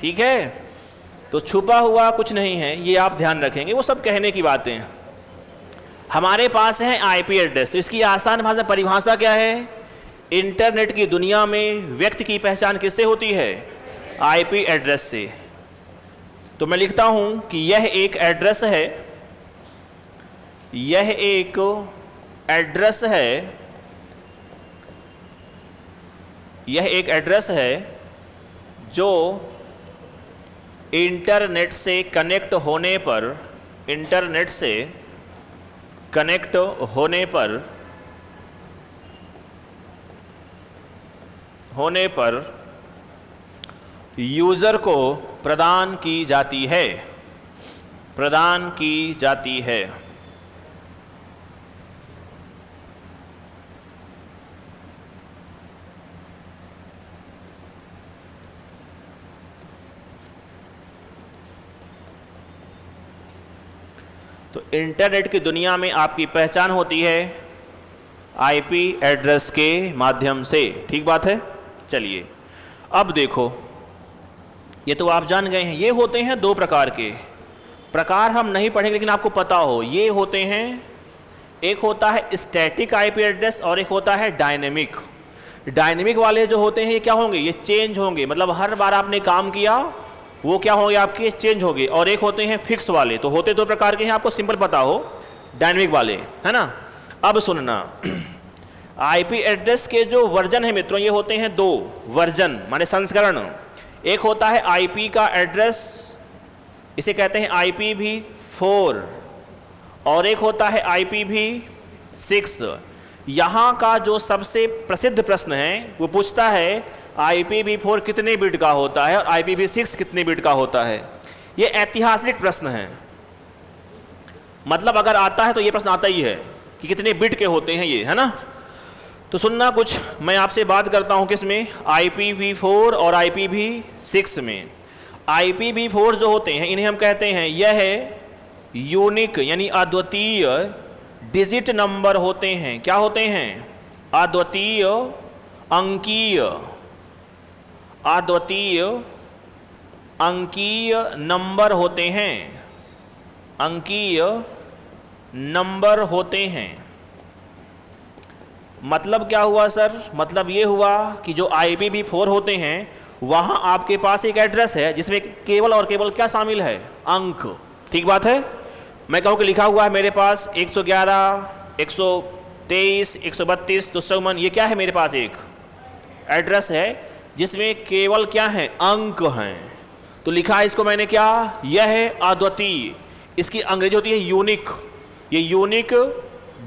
ठीक है। तो छुपा हुआ कुछ नहीं है, ये आप ध्यान रखेंगे, वो सब कहने की बातें। हमारे पास है आईपी एड्रेस। तो इसकी आसान भाषा परिभाषा क्या है, इंटरनेट की दुनिया में व्यक्ति की पहचान किससे होती है, आईपी एड्रेस से। तो मैं लिखता हूं कि यह एक एड्रेस है, यह एक एड्रेस है, यह एक एड्रेस है जो इंटरनेट से कनेक्ट होने पर, इंटरनेट से कनेक्ट होने पर यूजर को प्रदान की जाती है, प्रदान की जाती है। तो इंटरनेट की दुनिया में आपकी पहचान होती है आईपी एड्रेस के माध्यम से, ठीक बात है। चलिए अब देखो, ये तो आप जान गए हैं, ये होते हैं दो प्रकार के। प्रकार हम नहीं पढ़ेंगे लेकिन आपको पता हो, ये होते हैं, एक होता है स्टैटिक आईपी एड्रेस और एक होता है डायनेमिक। डायनेमिक वाले जो होते हैं ये क्या होंगे, ये चेंज होंगे, मतलब हर बार आपने काम किया वो क्या होंगे, आपके चेंज होंगे। और एक होते हैं फिक्स वाले। तो होते दो प्रकार के हैं, आपको सिंपल पता हो, डायनेमिक वाले, है ना। अब सुनना, आईपी एड्रेस के जो वर्जन है मित्रों, ये होते हैं दो वर्जन, माने संस्करण। एक होता है आईपी का एड्रेस, इसे कहते हैं IPv4, और एक होता है IPv6। यहाँ का जो सबसे प्रसिद्ध प्रश्न है वो पूछता है IPv4 कितने बिट का होता है और IPv6 कितने बिट का होता है। ये ऐतिहासिक प्रश्न है, मतलब अगर आता है तो ये प्रश्न आता ही है कि कितने बिट के होते हैं ये, है ना। तो सुनना कुछ, मैं आपसे बात करता हूँ किसमें, IPv4 और IPv6 में। IPv4 जो होते हैं इन्हें हम कहते हैं, यह है यूनिक यानी अद्वितीय डिजिट नंबर होते हैं। क्या होते हैं? अद्वितीय अंकीय, अद्वितीय अंकीय नंबर होते हैं, अंकीय नंबर होते हैं। मतलब क्या हुआ सर? मतलब ये हुआ कि जो IPv4 होते हैं वहां आपके पास एक एड्रेस है जिसमें केवल और केवल क्या शामिल है? अंक। ठीक बात है। मैं कहूँ कि लिखा हुआ है मेरे पास 111, 123, 132, तो सगमन, ये क्या है मेरे पास? एक एड्रेस है जिसमें केवल क्या है? अंक हैं। तो लिखा है इसको मैंने क्या? यह है अद्वितीय। इसकी अंग्रेजी होती है यूनिक। ये यूनिक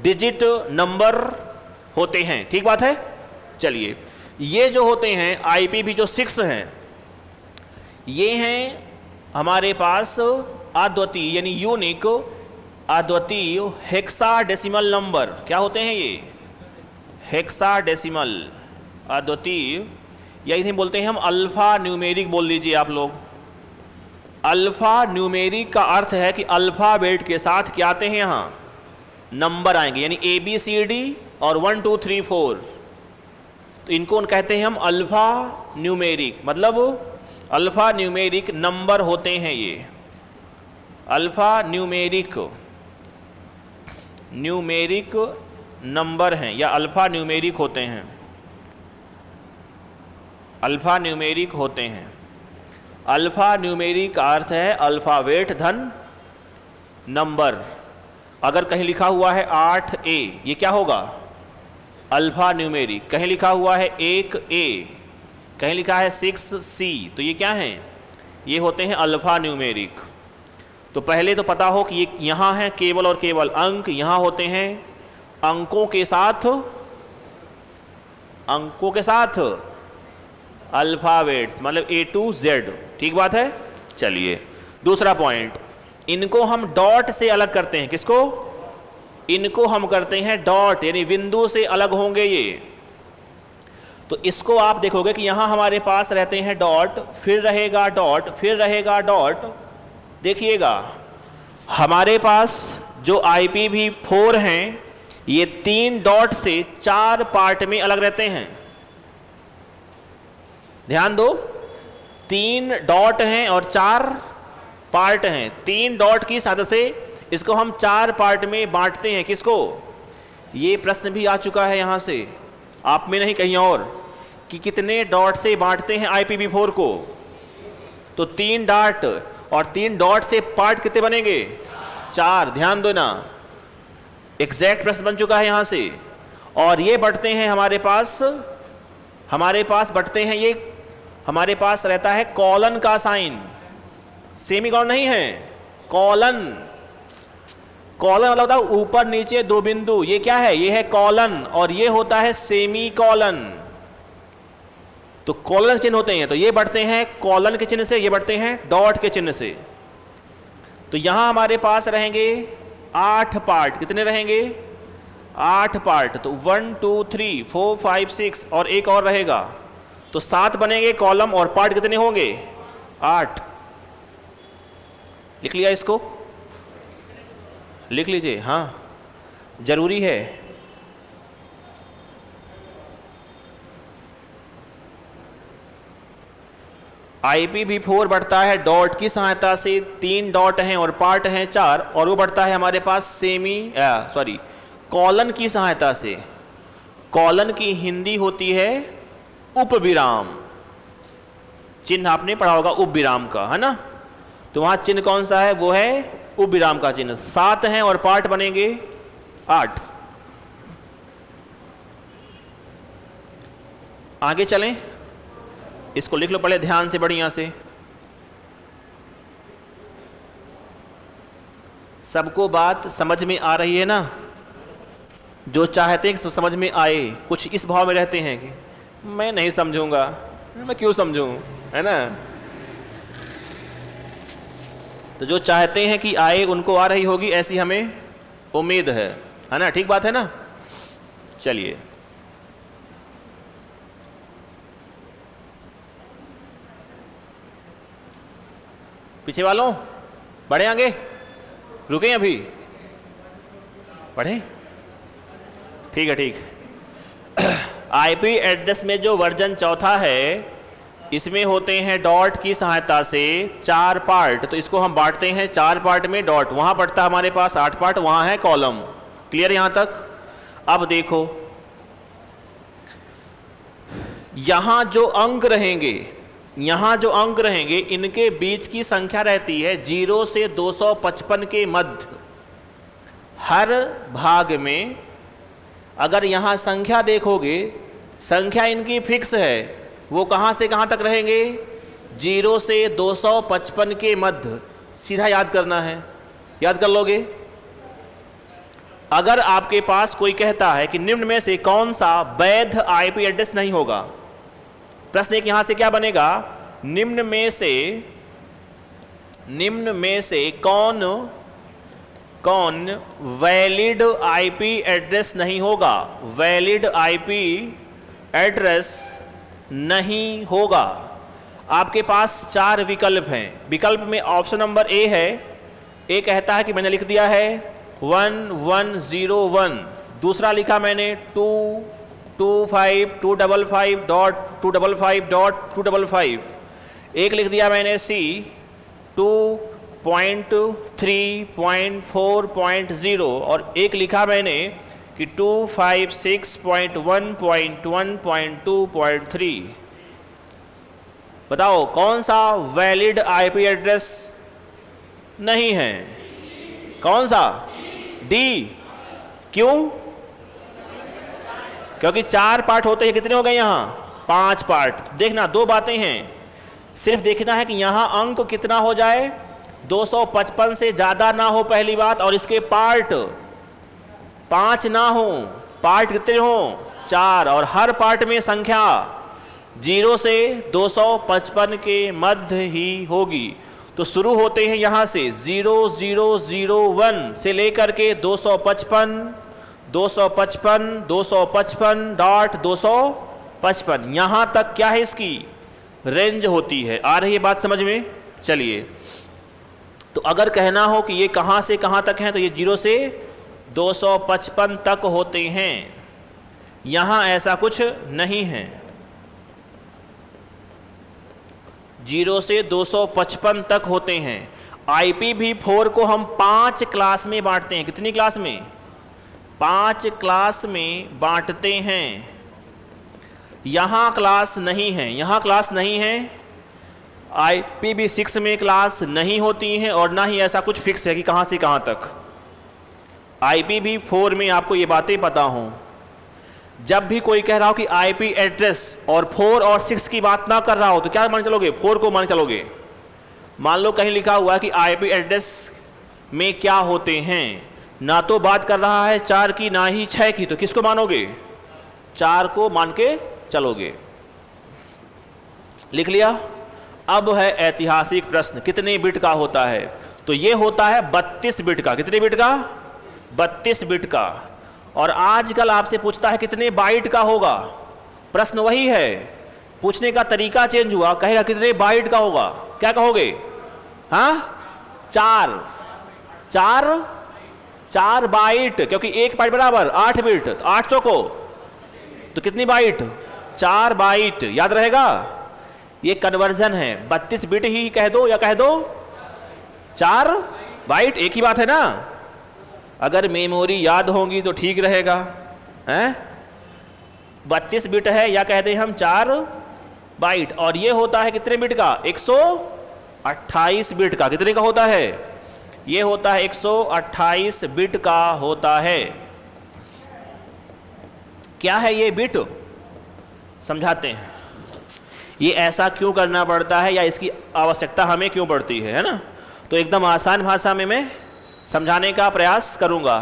डिजिट नंबर होते हैं। ठीक बात है। चलिए, ये जो होते हैं IPv6 हैं, ये हैं हमारे पास अद्वितीय यानी यूनिक अद्वितीय हेक्साडेसिमल नंबर। क्या होते हैं ये? हेक्साडेसिमल अद्वितीय, या इन्हें बोलते हैं हम अल्फा न्यूमेरिक। बोल लीजिए आप लोग। अल्फा न्यूमेरिक का अर्थ है कि अल्फाबेट के साथ क्या आते हैं? यहाँ नंबर आएंगे, यानी ABCD और 1 2 3 4। तो इनको कहते हैं हम अल्फा न्यूमेरिक, मतलब अल्फा न्यूमेरिक नंबर होते हैं ये। अल्फा न्यूमेरिक न्यूमेरिक नंबर हैं या अल्फा न्यूमेरिक होते हैं, अल्फा न्यूमेरिक होते हैं। अल्फा न्यूमेरिक का अर्थ है अल्फाबेट धन नंबर। अगर कहीं लिखा हुआ है 8A, ये क्या होगा? Alpha numeric. कहीं लिखा हुआ है 1A, कहीं लिखा है 6C, तो ये क्या हैं? ये होते हैं अल्फा न्यूमेरिक। तो पहले तो पता हो कि ये यहाँ है केवल और केवल अंक, यहाँ होते हैं अंकों के साथ, अंकों के साथ अल्फाबेट्स, मतलब A to Z। ठीक बात है। चलिए, दूसरा पॉइंट, इनको हम डॉट से अलग करते हैं। किसको? इनको हम करते हैं डॉट, यानी बिंदु से अलग होंगे ये। तो इसको आप देखोगे कि यहां हमारे पास रहते हैं डॉट, फिर रहेगा डॉट, फिर रहेगा डॉट। देखिएगा, हमारे पास जो IPv4 हैं ये 3 डॉट से 4 पार्ट में अलग रहते हैं। ध्यान दो, 3 डॉट हैं और 4 पार्ट हैं। 3 डॉट की सहायता से इसको हम 4 पार्ट में बांटते हैं। किसको? ये प्रश्न भी आ चुका है यहां से, आप में नहीं कहीं और, कि कितने डॉट से बांटते हैं IPv4 को? तो 3 डॉट, और 3 डॉट से पार्ट कितने बनेंगे? 4। ध्यान दो ना, एग्जैक्ट प्रश्न बन चुका है यहां से। और ये बढ़ते हैं हमारे पास बढ़ते हैं, ये हमारे पास रहता है कॉलन का साइन। सेमीकोलन नहीं है, कॉलन। कॉलन मतलब होता है ऊपर नीचे 2 बिंदु। ये क्या है? ये है कॉलन, और ये होता है सेमीकोलन। तो कॉलन चिन्ह होते हैं, तो ये बढ़ते हैं कॉलन के चिन्ह से, ये बढ़ते हैं डॉट के चिन्ह से। तो यहां हमारे पास रहेंगे 8 पार्ट। कितने रहेंगे? 8 पार्ट। तो 1 2 3 4 5 6 और एक और रहेगा, तो 7 बनेंगे कॉलम, और पार्ट कितने होंगे? 8। लिख लिया? इसको लिख लीजिए, हाँ जरूरी है। IPv4 बढ़ता है डॉट की सहायता से। 3 डॉट हैं और पार्ट हैं 4, और वो बढ़ता है हमारे पास कॉलन की सहायता से। कॉलन की हिंदी होती है उपविराम। चिन्ह आपने पढ़ा होगा उपविराम का, है ना। तो वहां चिन्ह कौन सा है? वो है उपविराम का चिन्ह। 7 हैं और पार्ट बनेंगे 8। आगे चलें, इसको लिख लो पहले ध्यान से, बढ़िया से। सबको बात समझ में आ रही है ना? जो चाहते हैं कि समझ में आए, कुछ इस भाव में रहते हैं कि मैं नहीं समझूंगा, मैं क्यों समझूं, है ना। तो जो चाहते हैं कि आए उनको आ रही होगी, ऐसी हमें उम्मीद है ना। ठीक बात है ना। चलिए, पीछे वालों बढ़े आगे, रुके अभी, बढ़े, ठीक है ठीक। आईपी एड्रेस में जो वर्जन चौथा है, इसमें होते हैं डॉट की सहायता से 4 पार्ट। तो इसको हम बांटते हैं 4 पार्ट में। डॉट वहां पड़ता है हमारे पास 8 पार्ट, वहां है कॉलम। क्लियर यहां तक। अब देखो, यहां जो अंक रहेंगे, यहां जो अंक रहेंगे, इनके बीच की संख्या रहती है 0 से 255 के मध्य। हर भाग में अगर यहां संख्या देखोगे, संख्या इनकी फिक्स है, वो कहां से कहां तक रहेंगे, 0 से 255 के मध्य। सीधा याद करना है, याद कर लोगे। अगर आपके पास कोई कहता है कि निम्न में से कौन सा वैध आईपी एड्रेस नहीं होगा, प्रश्न एक यहां से क्या बनेगा, निम्न में से कौन वैलिड आईपी एड्रेस नहीं होगा, वैलिड आईपी एड्रेस नहीं होगा। आपके पास 4 विकल्प हैं। विकल्प में ऑप्शन नंबर ए है। ए कहता है कि मैंने लिख दिया है 1101, दूसरा लिखा मैंने 225.255.255.255, एक लिख दिया मैंने सी 2.3.4.0 और एक लिखा मैंने कि 256.1.1.2.3। बताओ कौन सा वैलिड आईपी एड्रेस नहीं है, कौन सा, डी। क्यों? क्योंकि 4 पार्ट होते हैं, कितने हो गए यहां, 5 पार्ट। देखना 2 बातें हैं, सिर्फ देखना है कि यहां अंक कितना हो जाए, 255 से ज्यादा ना हो पहली बात, और इसके पार्ट 5 ना हो। पार्ट कितने हो, 4, और हर पार्ट में संख्या 0 से 255 के मध्य ही होगी। तो शुरू होते हैं यहां से 0001 से लेकर के 255, 255, 255 डॉट 255, यहां तक क्या है इसकी रेंज होती है। आ रही है बात समझ में। चलिए, तो अगर कहना हो कि ये कहां से कहां तक है, तो ये 0 से 255 तक होते हैं। यहां ऐसा कुछ नहीं है, 0 से 255 तक होते हैं। IPv4 को हम 5 क्लास में बांटते हैं। कितनी क्लास में, 5 क्लास में बांटते हैं। यहां क्लास नहीं है, यहां क्लास नहीं है। IPv6 में क्लास नहीं होती हैं, और ना ही ऐसा कुछ फिक्स है कि कहां से कहां तक। IPv4 में आपको ये बातें पता हों। जब भी कोई कह रहा हो कि आईपी एड्रेस और 4 और 6 की बात ना कर रहा हो, तो क्या मान चलोगे, 4 को मान चलोगे। मान लो कहीं लिखा हुआ है कि आईपी एड्रेस में क्या होते हैं, ना तो बात कर रहा है 4 की ना ही 6 की, तो किसको मानोगे, 4 को मान के चलोगे। लिख लिया। अब है ऐतिहासिक प्रश्न, कितने बिट का होता है। तो ये होता है 32 बिट का। कितने बिट का, 32 बिट का। और आजकल आपसे पूछता है कितने बाइट का होगा, प्रश्न वही है, पूछने का तरीका चेंज हुआ। कहेगा कितने बाइट का होगा, क्या कहोगे, हाँ 4 बाइट, क्योंकि 1 बाइट बराबर 8 बिट, तो 8 चौको तो कितनी बाइट, 4 बाइट। याद रहेगा, ये कन्वर्जन है। 32 बिट ही कह दो या कह दो 4 बाइट, एक ही बात है ना। अगर मेमोरी याद होंगी तो ठीक रहेगा, हैं। 32 बिट है, या कह दें हम 4 बाइट। और ये होता है कितने बिट का, 128 बिट का। कितने का होता है, ये होता है 128 बिट का होता है। क्या है ये बिट, समझाते हैं। ये ऐसा क्यों करना पड़ता है, या इसकी आवश्यकता हमें क्यों पड़ती है ना। तो एकदम आसान भाषा में मैं समझाने का प्रयास करूंगा।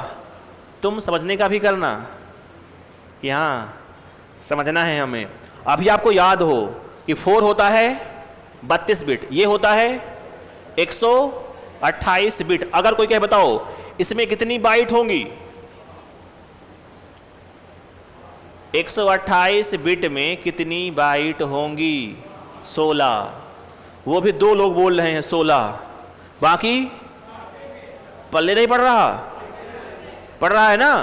तुम समझने का भी करना कि हाँ समझना है हमें। अभी आपको याद हो कि 4 होता है 32 बिट, ये होता है 128 बिट। अगर कोई कहे बताओ इसमें कितनी बाइट होंगी, 128 बिट में कितनी बाइट होंगी? 16। वो भी 2 लोग बोल रहे हैं 16, बाकी पल्ले नहीं पड़ रहा, पड़ रहा है ना।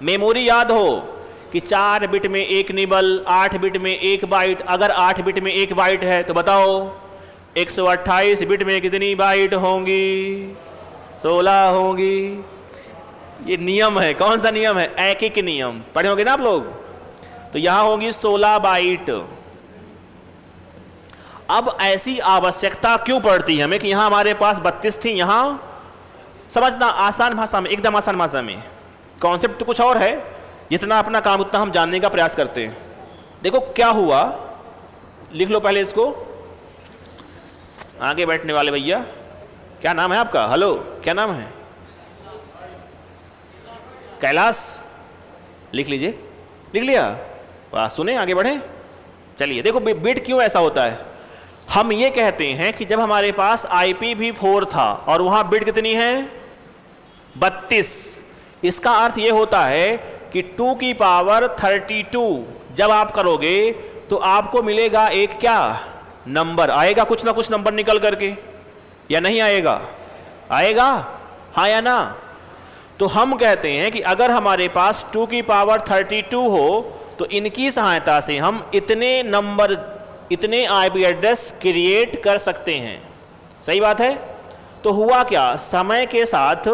मेमोरी याद हो कि 4 बिट में 1 निबल, 8 बिट में 1 बाइट। अगर 8 बिट में 1 बाइट है तो बताओ 128 बिट में कितनी बाइट होंगी? 16 होंगी। ये नियम है, कौन सा नियम है? एकैक नियम, पढ़े होंगे ना आप लोग। तो यहां होंगी 16 बाइट। अब ऐसी आवश्यकता क्यों पड़ती है हमें कि यहां हमारे पास 32 थी, यहां समझना आसान भाषा में, एकदम आसान भाषा में। कॉन्सेप्ट तो कुछ और है, जितना अपना काम उतना हम जानने का प्रयास करते हैं। देखो क्या हुआ, लिख लो पहले इसको। आगे बैठने वाले भैया, क्या नाम है आपका? हेलो, क्या नाम है? कैलाश, लिख लीजिए। लिख लिया? वाह, सुने, आगे बढ़े। चलिए देखो बिट क्यों ऐसा होता है। हम ये कहते हैं कि जब हमारे पास IPv4 था और वहां बिट कितनी है? 32। इसका अर्थ ये होता है कि 2 की पावर 32 जब आप करोगे तो आपको मिलेगा एक क्या नंबर, आएगा कुछ ना कुछ नंबर निकल करके, या नहीं आएगा? आएगा, हाँ या ना? तो हम कहते हैं कि अगर हमारे पास 2 की पावर 32 हो तो इनकी सहायता से हम इतने नंबर, इतने IP एड्रेस क्रिएट कर सकते हैं। सही बात है। तो हुआ क्या, समय के साथ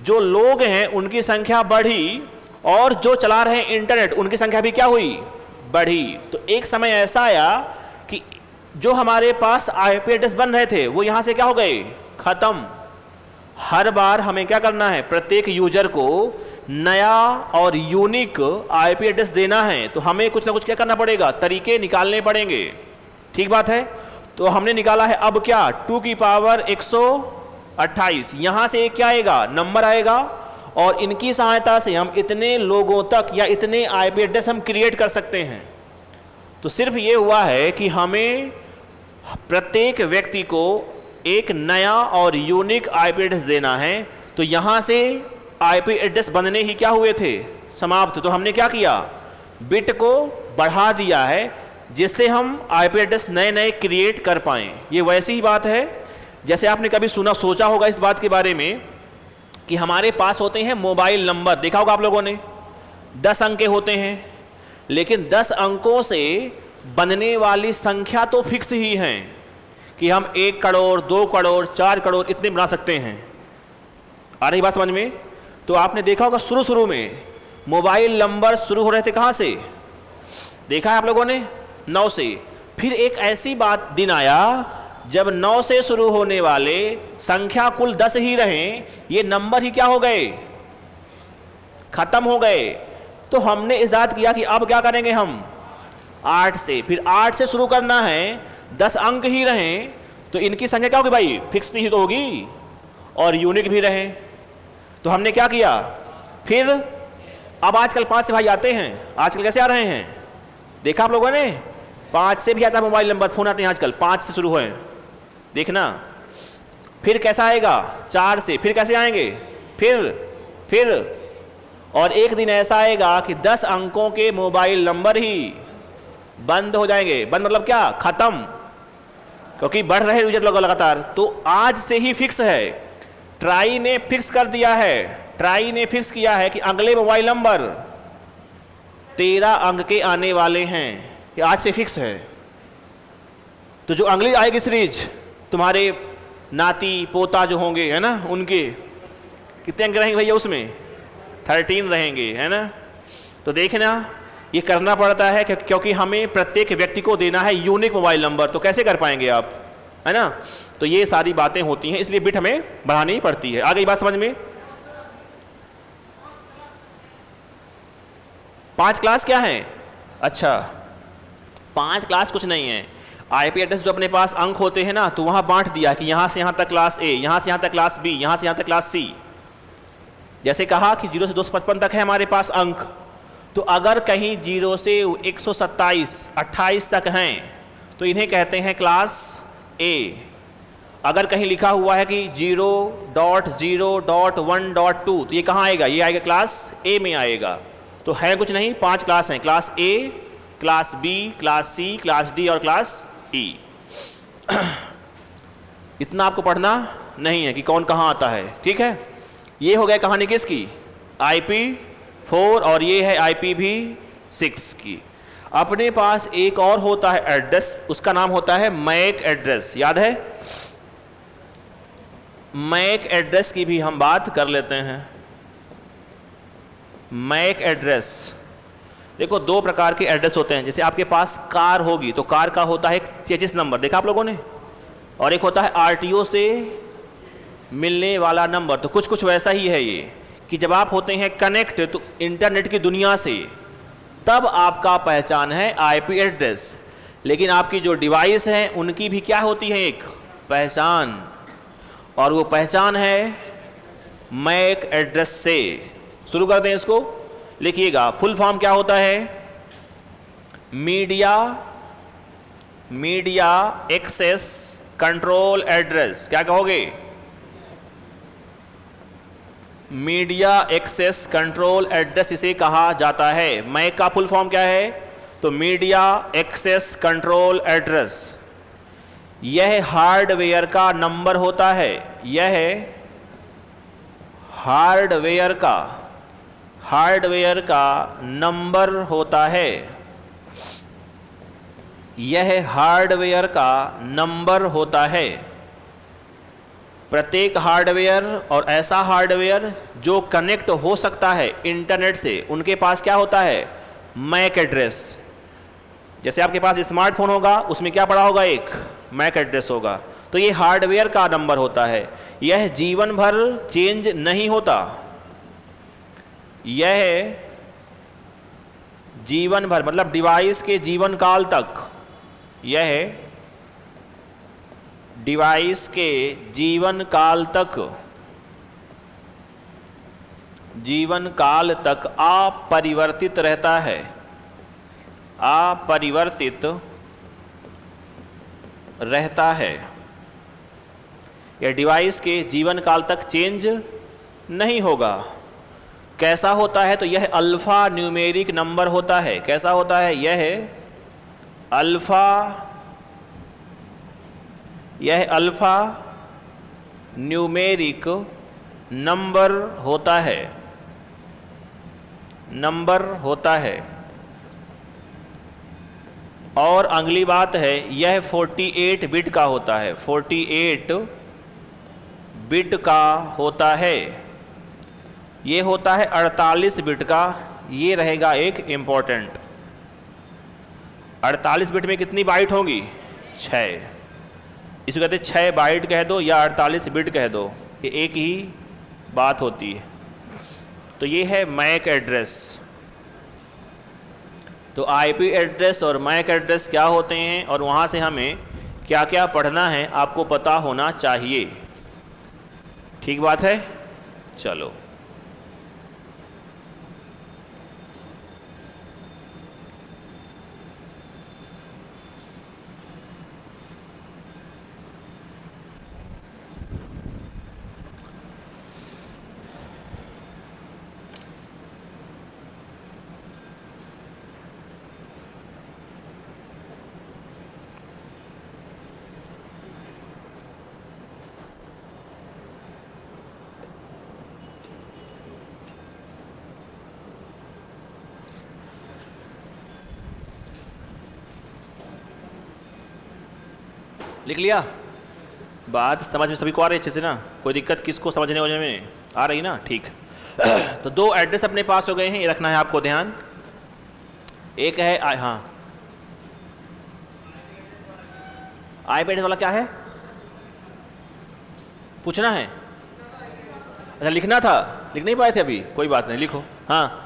जो लोग हैं उनकी संख्या बढ़ी और जो चला रहे हैं इंटरनेट उनकी संख्या भी क्या हुई? बढ़ी। तो एक समय ऐसा आया कि जो हमारे पास IP एड्रेस बन रहे थे वो यहां से क्या हो गए? खत्म। हर बार हमें क्या करना है? प्रत्येक यूजर को नया और यूनिक IP एड्रेस देना है, तो हमें कुछ ना कुछ क्या करना पड़ेगा? तरीके निकालने पड़ेंगे। ठीक बात है। तो हमने निकाला है अब क्या? 2 की पावर 128। यहां से एक क्या आएगा? नंबर आएगा, और इनकी सहायता से हम इतने लोगों तक या इतने IP एड्रेस हम क्रिएट कर सकते हैं। तो सिर्फ ये हुआ है कि हमें प्रत्येक व्यक्ति को एक नया और यूनिक IP एड्रेस देना है। तो यहां से IP एड्रेस बनने ही क्या हुए थे? समाप्त। तो हमने क्या किया? बिट को बढ़ा दिया है जिससे हम IP एड्रेस नए नए क्रिएट कर पाएं। ये वैसी ही बात है जैसे आपने कभी सुना, सोचा होगा इस बात के बारे में कि हमारे पास होते हैं मोबाइल नंबर, देखा होगा आप लोगों ने, 10 अंक के होते हैं, लेकिन 10 अंकों से बनने वाली संख्या तो फिक्स ही हैं कि हम 1 करोड़, 2 करोड़, 4 करोड़ इतने बना सकते हैं। आ रही बात समझ में? तो आपने देखा होगा शुरू में मोबाइल नंबर शुरू हो रहे थे कहाँ से? देखा है आप लोगों ने? 9 से। फिर एक ऐसी बात दिन आया जब 9 से शुरू होने वाले संख्या कुल 10 ही रहे, ये नंबर ही क्या हो गए? खत्म हो गए। तो हमने इजाद किया कि अब क्या करेंगे हम? 8 से। फिर 8 से शुरू करना है, 10 अंक ही रहें तो इनकी संख्या क्या होगी भाई? फिक्स ही तो होगी, और यूनिक भी रहे। तो हमने क्या किया फिर? अब आजकल 5 से भाई आते हैं। आजकल कैसे आ रहे हैं? देखा आप लोगों ने? 5 से भी आता है मोबाइल नंबर, फोन आते हैं आजकल 5 से शुरू हुए, देखना। फिर कैसा आएगा? 4 से। फिर कैसे आएंगे? फिर और एक दिन ऐसा आएगा कि 10 अंकों के मोबाइल नंबर ही बंद हो जाएंगे। बंद मतलब क्या? खत्म, क्योंकि बढ़ रहे यूजर लोग लगातार। तो आज से ही फिक्स है, ट्राई ने फिक्स कर दिया है, ट्राई ने फिक्स किया है कि अगले मोबाइल नंबर 13 अंक के आने वाले हैं। ये आज से फिक्स है। तो जो अगली आएगी सीरीज, तुम्हारे नाती पोता जो होंगे, है ना, उनके कितने अंक रहेंगे भैया? उसमें 13 रहेंगे, है ना। तो देखना ये करना पड़ता है क्योंकि हमें प्रत्येक व्यक्ति को देना है यूनिक मोबाइल नंबर। तो कैसे कर पाएंगे आप, है ना। तो ये सारी बातें होती हैं, इसलिए बिट हमें बढ़ानी पड़ती है। आ गई बात समझ में? 5 क्लास क्या है? अच्छा, 5 क्लास कुछ नहीं है। IP एड्रेस जो अपने पास अंक होते हैं ना, तो वहां बांट दिया कि यहां से यहां तक क्लास A, यहां से यहां तक क्लास B, यहां से यहां तक क्लास C। जैसे कहा कि 0 से 255 तक है हमारे पास अंक, तो अगर कहीं 0 से 127, 28 तक हैं तो इन्हें कहते हैं क्लास ए। अगर कहीं लिखा हुआ है कि 0.0.1.2 तो ये कहाँ आएगा? ये आएगा क्लास ए में आएगा। तो है कुछ नहीं, 5 क्लास हैं, class A, class B, class C, class D और क्लास ई। इतना आपको पढ़ना नहीं है कि कौन कहाँ आता है, ठीक है। ये हो गया कहानी किसकी? IP4 और ये है IPv6 की। अपने पास एक और होता है एड्रेस, उसका नाम होता है मैक एड्रेस। याद है? मैक एड्रेस की भी हम बात कर लेते हैं। मैक एड्रेस, देखो 2 प्रकार के एड्रेस होते हैं। जैसे आपके पास कार होगी तो कार का होता है एक चेसिस नंबर, देखा आप लोगों ने, और एक होता है RTO से मिलने वाला नंबर। तो कुछ कुछ वैसा ही है ये कि जब आप होते हैं कनेक्ट तो इंटरनेट की दुनिया से, तब आपका पहचान है IP एड्रेस। लेकिन आपकी जो डिवाइस है उनकी भी क्या होती है? एक पहचान, और वो पहचान है मैक एड्रेस से। शुरू करते हैं इसको, लिखिएगा। फुल फॉर्म क्या होता है? Media access control address. क्या कहोगे? मीडिया एक्सेस कंट्रोल एड्रेस इसे कहा जाता है। मैक का फुल फॉर्म क्या है? तो मीडिया एक्सेस कंट्रोल एड्रेस। यह हार्डवेयर का नंबर होता है। यह हार्डवेयर का नंबर होता है। यह हार्डवेयर का नंबर होता है। प्रत्येक हार्डवेयर और ऐसा हार्डवेयर जो कनेक्ट हो सकता है इंटरनेट से, उनके पास क्या होता है? MAC address. जैसे आपके पास स्मार्टफोन होगा, उसमें क्या पड़ा होगा? एक मैक एड्रेस होगा। तो ये हार्डवेयर का नंबर होता है। यह जीवन भर चेंज नहीं होता। यह जीवन भर मतलब डिवाइस के जीवन काल तक, यह डिवाइस के जीवन काल तक अपरिवर्तित रहता है। अपरिवर्तित रहता है। यह डिवाइस के जीवन काल तक चेंज नहीं होगा। कैसा होता है? तो यह अल्फा न्यूमेरिक नंबर होता है। कैसा होता है? यह अल्फा न्यूमेरिक नंबर होता है। और अगली बात है, यह 48 बिट का होता है। 48 बिट का होता है। ये होता है 48 बिट का। ये रहेगा एक इम्पोर्टेंट। 48 बिट में कितनी बाइट होंगी? 6। इसको कहते हैं 6 बाइट कह दो या 48 बिट कह दो, ये एक ही बात होती है। तो ये है मैक एड्रेस। तो IP एड्रेस और मैक एड्रेस क्या होते हैं और वहाँ से हमें क्या क्या पढ़ना है आपको पता होना चाहिए। ठीक बात है? चलो, लिख लिया? बात समझ में सभी को आ रही है अच्छे से ना? कोई दिक्कत किसको समझने वजह में आ रही ना? ठीक। तो 2 एड्रेस अपने पास हो गए हैं, ये रखना है आपको ध्यान। एक है हाँ, IP एड्रेस वाला क्या है? पूछना है? अच्छा, लिखना था, लिख नहीं पाए थे अभी, कोई बात नहीं, लिखो। हाँ,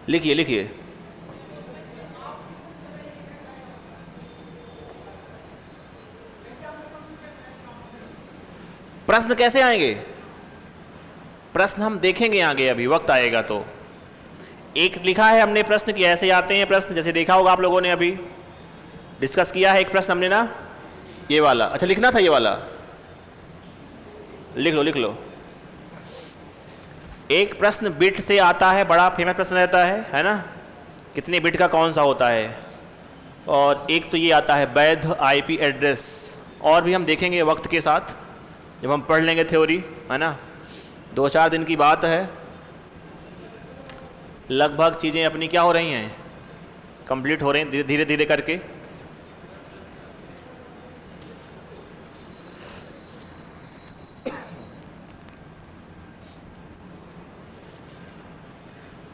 लिखिए लिखिए। प्रश्न कैसे आएंगे? प्रश्न हम देखेंगे आगे, अभी वक्त आएगा तो। एक लिखा है हमने प्रश्न कि ऐसे आते हैं प्रश्न, जैसे देखा होगा आप लोगों ने, अभी डिस्कस किया है एक प्रश्न हमने ना, ये वाला। अच्छा लिखना था ये वाला, लिख लो लिख लो। एक प्रश्न बिट से आता है, बड़ा फेमस प्रश्न रहता है ना, कितने बिट का कौन सा होता है। और एक तो ये आता है वैध आईपी एड्रेस, और भी हम देखेंगे वक्त के साथ जब हम पढ़ लेंगे थ्योरी, है ना। 2-4 दिन की बात है, लगभग चीज़ें अपनी क्या हो रही हैं, कंप्लीट हो रही हैं धीरे धीरे करके।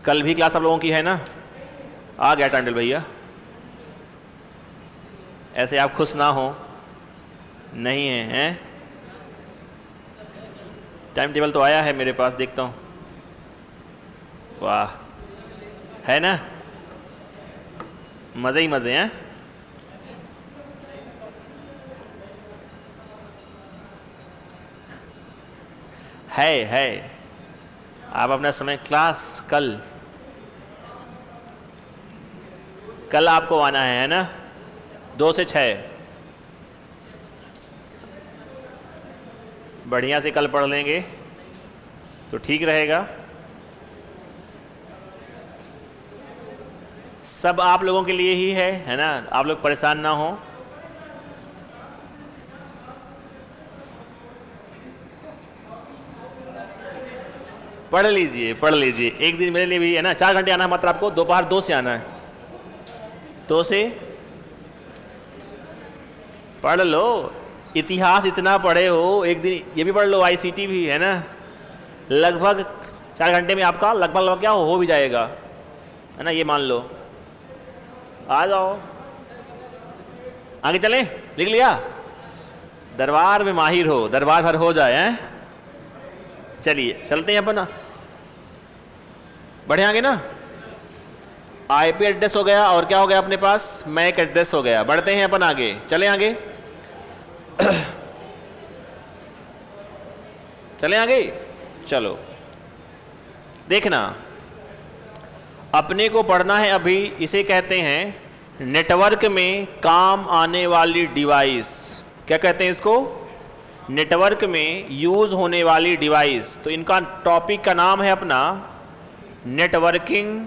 कल भी क्लास आप लोगों की है ना? आ गया टांडल भैया, ऐसे आप खुश ना हो, नहीं है हैं? टाइम टेबल तो आया है मेरे पास, देखता हूँ। वाह, है ना, मज़े ही मज़े हैं। है आप अपना समय, क्लास कल आपको आना है ना, 2 से 6। बढ़िया से कल पढ़ लेंगे तो ठीक रहेगा। सब आप लोगों के लिए ही है ना, आप लोग परेशान ना हो। पढ़ लीजिए। एक दिन मेरे लिए भी है ना, 4 घंटे आना है, मात्र आपको दोपहर 2 से आना है, 2 से पढ़ लो। इतिहास इतना पढ़े हो, एक दिन ये भी पढ़ लो, आईसीटी भी है ना, लगभग 4 घंटे में आपका लगभग क्या हो भी जाएगा, है ना, ये मान लो। आ जाओ, आगे चलें, लिख लिया? दरबार में माहिर हो, दरबार भर हो जाए हैं। चलिए चलते हैं अपन, बढ़े आगे ना। आईपी एड्रेस हो गया, और क्या हो गया अपने पास, मैक एड्रेस हो गया। बढ़ते हैं अपन आगे, चलें आगे चलें आगे, चलो देखना, अपने को पढ़ना है अभी। इसे कहते हैं नेटवर्क में काम आने वाली डिवाइस। क्या कहते हैं इसको? नेटवर्क में यूज होने वाली डिवाइस। तो इनका टॉपिक का नाम है अपना नेटवर्किंग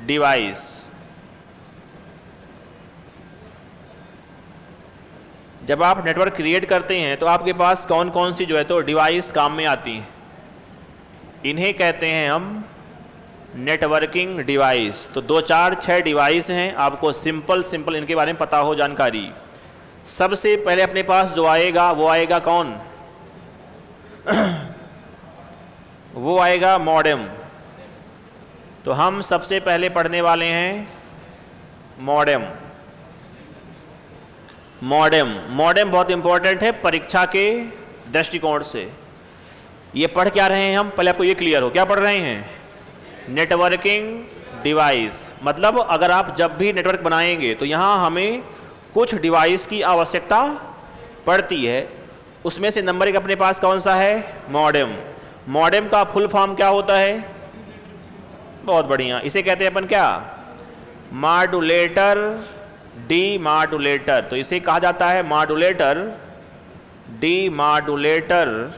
डिवाइस। जब आप नेटवर्क क्रिएट करते हैं तो आपके पास कौन कौन सी जो है तो डिवाइस काम में आती हैं, इन्हें कहते हैं हम नेटवर्किंग डिवाइस। तो 2, 4, 6 डिवाइस हैं, आपको सिंपल इनके बारे में पता हो जानकारी। सबसे पहले अपने पास जो आएगा वो आएगा कौन वो आएगा मॉडेम। तो हम सबसे पहले पढ़ने वाले हैं मॉडेम। मॉडेम बहुत इंपॉर्टेंट है परीक्षा के दृष्टिकोण से। ये पढ़ क्या रहे हैं हम, पहले आपको ये क्लियर हो, क्या पढ़ रहे हैं? Networking device. मतलब अगर आप जब भी नेटवर्क बनाएंगे तो यहाँ हमें कुछ डिवाइस की आवश्यकता पड़ती है। उसमें से नंबर 1 अपने पास कौन सा है? मॉडेम। मॉडेम का फुल फॉर्म क्या होता है? बहुत बढ़िया, इसे कहते हैं अपन क्या? Modulator, demodulator. तो इसे कहा जाता है मॉड्यूलेटर, डीमॉड्यूलेटर,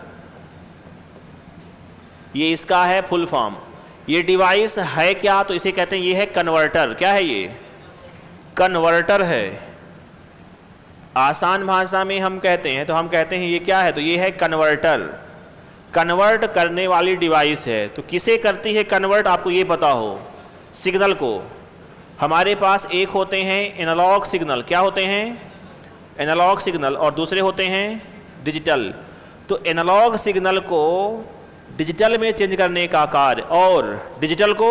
ये इसका है फुल फॉर्म। ये डिवाइस है क्या? तो इसे कहते हैं ये है कन्वर्टर। क्या है ये? कन्वर्टर है। आसान भाषा में हम कहते हैं तो हम कहते हैं ये क्या है? तो ये है कन्वर्टर, कन्वर्ट करने वाली डिवाइस है। तो किसे करती है कन्वर्ट? आपको ये पता हो, सिग्नल को। हमारे पास एक होते हैं एनालॉग सिग्नल। क्या होते हैं? Analogue signal. और दूसरे होते हैं डिजिटल। तो एनालॉग सिग्नल को डिजिटल में चेंज करने का कार्य और डिजिटल को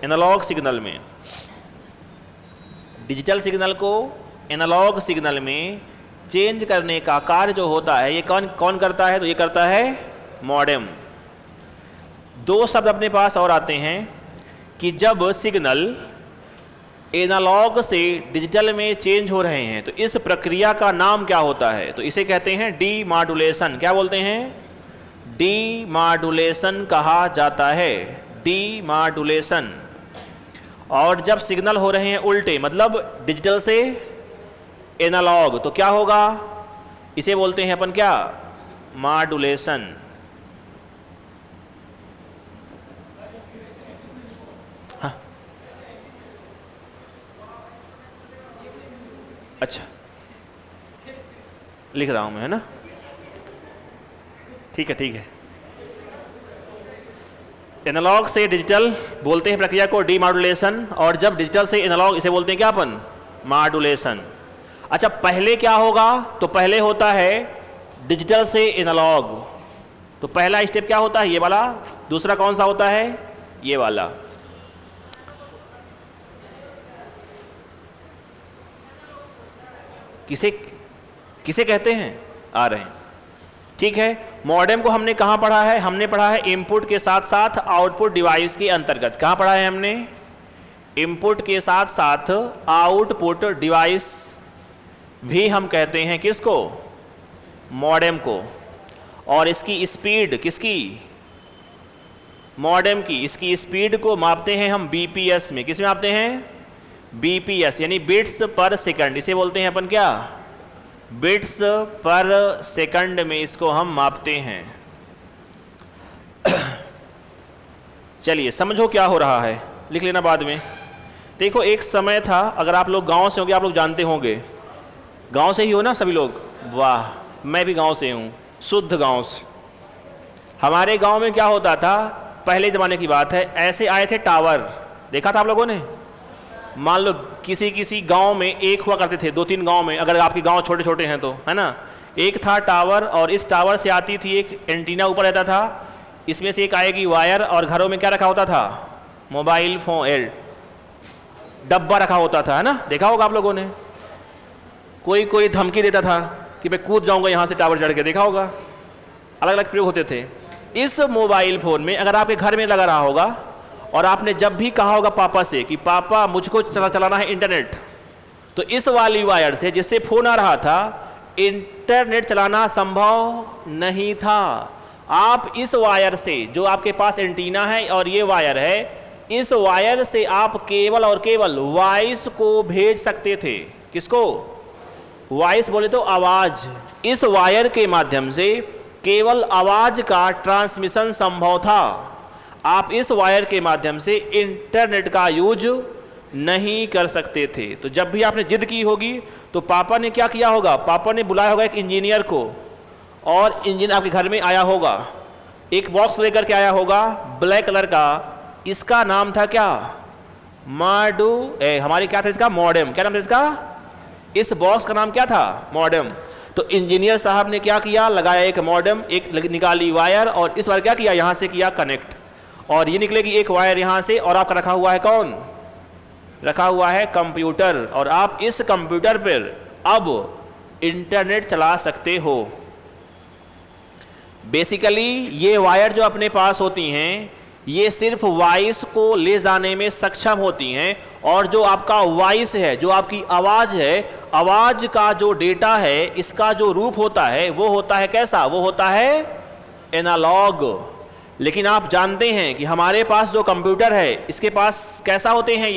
एनालॉग सिग्नल में, डिजिटल सिग्नल को एनालॉग सिग्नल में चेंज करने का कार्य जो होता है ये कौन करता है? तो ये करता है मॉडेम। 2 शब्द अपने पास और आते हैं कि जब सिग्नल एनालॉग से डिजिटल में चेंज हो रहे हैं, तो इस प्रक्रिया का नाम क्या होता है? तो इसे कहते हैं डीमॉड्यूलेशन। क्या बोलते हैं? डीमॉड्यूलेशन कहा जाता है, डीमॉड्यूलेशन। और जब सिग्नल हो रहे हैं उल्टे, मतलब डिजिटल से एनालॉग, तो क्या होगा? इसे बोलते हैं अपन क्या? मॉड्यूलेशन। हाँ, अच्छा लिख रहा हूं मैं, है ना? ठीक है, ठीक है। एनालॉग से डिजिटल बोलते हैं प्रक्रिया को डीमॉड्यूलेशन, और जब डिजिटल से एनालॉग, इसे बोलते हैं क्या अपन? मॉड्यूलेशन। अच्छा, पहले क्या होगा? तो पहले होता है डिजिटल से एनालॉग। तो पहला स्टेप क्या होता है? ये वाला। दूसरा कौन सा होता है? ये वाला। किसे किसे कहते हैं? आ रहे हैं, ठीक है। मॉडेम को हमने कहाँ पढ़ा है? हमने पढ़ा है इनपुट के साथ साथ आउटपुट डिवाइस के अंतर्गत। कहाँ पढ़ा है हमने? इनपुट के साथ साथ आउटपुट डिवाइस भी हम कहते हैं किसको? मॉडेम को। और इसकी स्पीड किसकी? मॉडेम की। इसकी स्पीड को मापते हैं हम बीपीएस में। किस में मापते हैं? बीपीएस, यानी बिट्स पर सेकंड। इसे बोलते हैं अपन क्या? बिट्स पर सेकंड में इसको हम मापते हैं। चलिए समझो क्या हो रहा है, लिख लेना बाद में। देखो, एक समय था, अगर आप लोग गांव से होंगे, आप लोग जानते होंगे, गांव से ही हो ना सभी लोग? वाह, मैं भी गांव से हूँ, शुद्ध गांव से। हमारे गांव में क्या होता था, पहले ज़माने की बात है, ऐसे आए थे टावर, देखा था आप लोगों ने? मान लो किसी किसी गांव में एक हुआ करते थे, 2-3 गांव में, अगर आपके गांव छोटे छोटे हैं तो, है ना? एक था टावर, और इस टावर से आती थी एक एंटीना ऊपर रहता था, इसमें से एक आएगी वायर, और घरों में क्या रखा होता था? मोबाइल फोन डब्बा रखा होता था, है ना? देखा होगा आप लोगों ने। कोई कोई धमकी देता था कि मैं कूद जाऊंगा यहाँ से टावर चढ़ के, देखा होगा। अलग अलग प्रयोग होते थे। इस मोबाइल फोन में अगर आपके घर में लगा रहा होगा, और आपने जब भी कहा होगा पापा से कि पापा मुझको चलाना है इंटरनेट, तो इस वाली वायर से जिससे फोन आ रहा था, इंटरनेट चलाना संभव नहीं था। आप इस वायर से, जो आपके पास एंटीना है और ये वायर है, इस वायर से आप केवल और केवल वॉइस को भेज सकते थे। किसको? वॉइस बोले तो आवाज। इस वायर के माध्यम से केवल आवाज का ट्रांसमिशन संभव था। आप इस वायर के माध्यम से इंटरनेट का यूज नहीं कर सकते थे। तो जब भी आपने जिद की होगी, तो पापा ने क्या किया होगा? पापा ने बुलाया होगा एक इंजीनियर को, और इंजीनियर आपके घर में आया होगा, एक बॉक्स लेकर के आया होगा ब्लैक कलर का। इसका नाम था क्या? हमारे क्या था इसका? मॉडेम। क्या नाम था इसका? इस बॉक्स का नाम क्या था? मॉडेम। तो इंजीनियर साहब ने क्या किया? लगाया एक मॉडेम, एक निकाली वायर, और इस बार क्या किया? यहां से किया कनेक्ट, और ये निकलेगी एक वायर यहां से, और आपका रखा हुआ है कौन? रखा हुआ है कंप्यूटर, और आप इस कंप्यूटर पर अब इंटरनेट चला सकते हो। बेसिकली ये वायर जो अपने पास होती हैं, ये सिर्फ वॉइस को ले जाने में सक्षम होती हैं, और जो आपका वॉइस है, जो आपकी आवाज है, आवाज का जो डेटा है, इसका जो रूप होता है, वो होता है कैसा? वो होता है एनालॉग। लेकिन आप जानते हैं कि हमारे पास जो कंप्यूटर है, इसके पास कैसा होते हैं?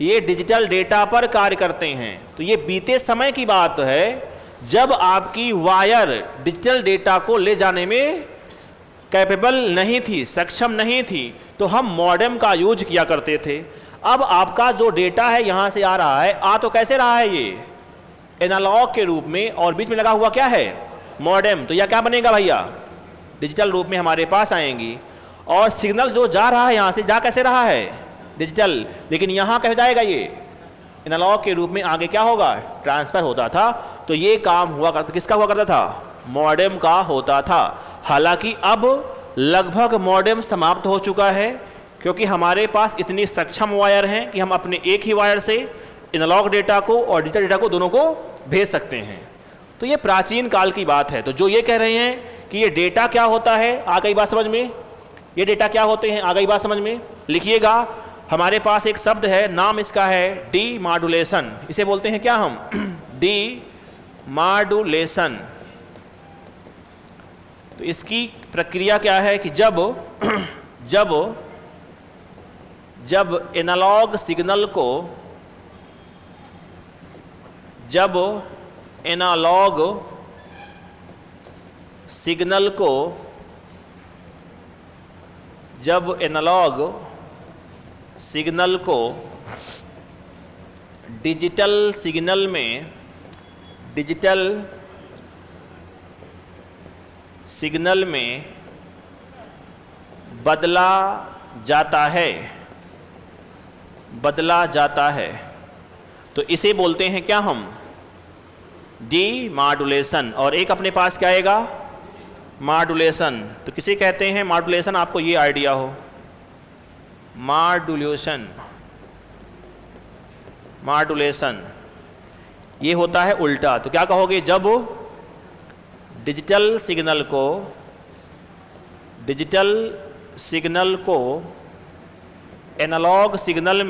ये डिजिटल डेटा पर कार्य करते हैं। तो ये बीते समय की बात है, जब आपकी वायर डिजिटल डेटा को ले जाने में कैपेबल नहीं थी, सक्षम नहीं थी, तो हम मॉडेम का यूज किया करते थे। अब आपका जो डेटा है यहां से आ रहा है, आ तो कैसे रहा है? ये एनालॉग के रूप में, और बीच में लगा हुआ क्या है? मॉडेम। तो यह क्या बनेगा भैया? डिजिटल रूप में हमारे पास आएंगी। और सिग्नल जो जा रहा है यहां से, जा कैसे रहा है? डिजिटल। लेकिन यहां कैसे जाएगा? ये एनालॉग के रूप में आगे क्या होगा? ट्रांसफर होता था। तो ये काम हुआ करता, किसका हुआ करता था? मॉडेम का होता था। हालांकि अब लगभग मॉडेम समाप्त हो चुका है, क्योंकि हमारे पास इतनी सक्षम वायर हैं कि हम अपने एक ही वायर से एनालॉग डेटा को और डिजिटल डेटा को दोनों को भेज सकते हैं। तो ये प्राचीन काल की बात है। तो जो ये कह रहे हैं कि ये डेटा क्या होता है, आ गई बात समझ में? ये डेटा क्या होते हैं, आ गई बात समझ में? लिखिएगा, हमारे पास एक शब्द है, नाम इसका है डी मॉड्यूलेशन। इसे बोलते हैं क्या हम? D modulation. तो इसकी प्रक्रिया क्या है कि जब एनालॉग सिग्नल को जब एनालॉग सिग्नल को डिजिटल सिग्नल में बदला जाता है तो इसे बोलते हैं क्या हम? D modulation. और एक अपने पास क्या आएगा? मॉड्यूलेशन। तो किसे कहते हैं मॉड्यूलेशन? आपको ये आइडिया हो, मॉड्यूलेशन ये होता है उल्टा। तो क्या कहोगे? जब डिजिटल सिग्नल को एनालॉग सिग्नल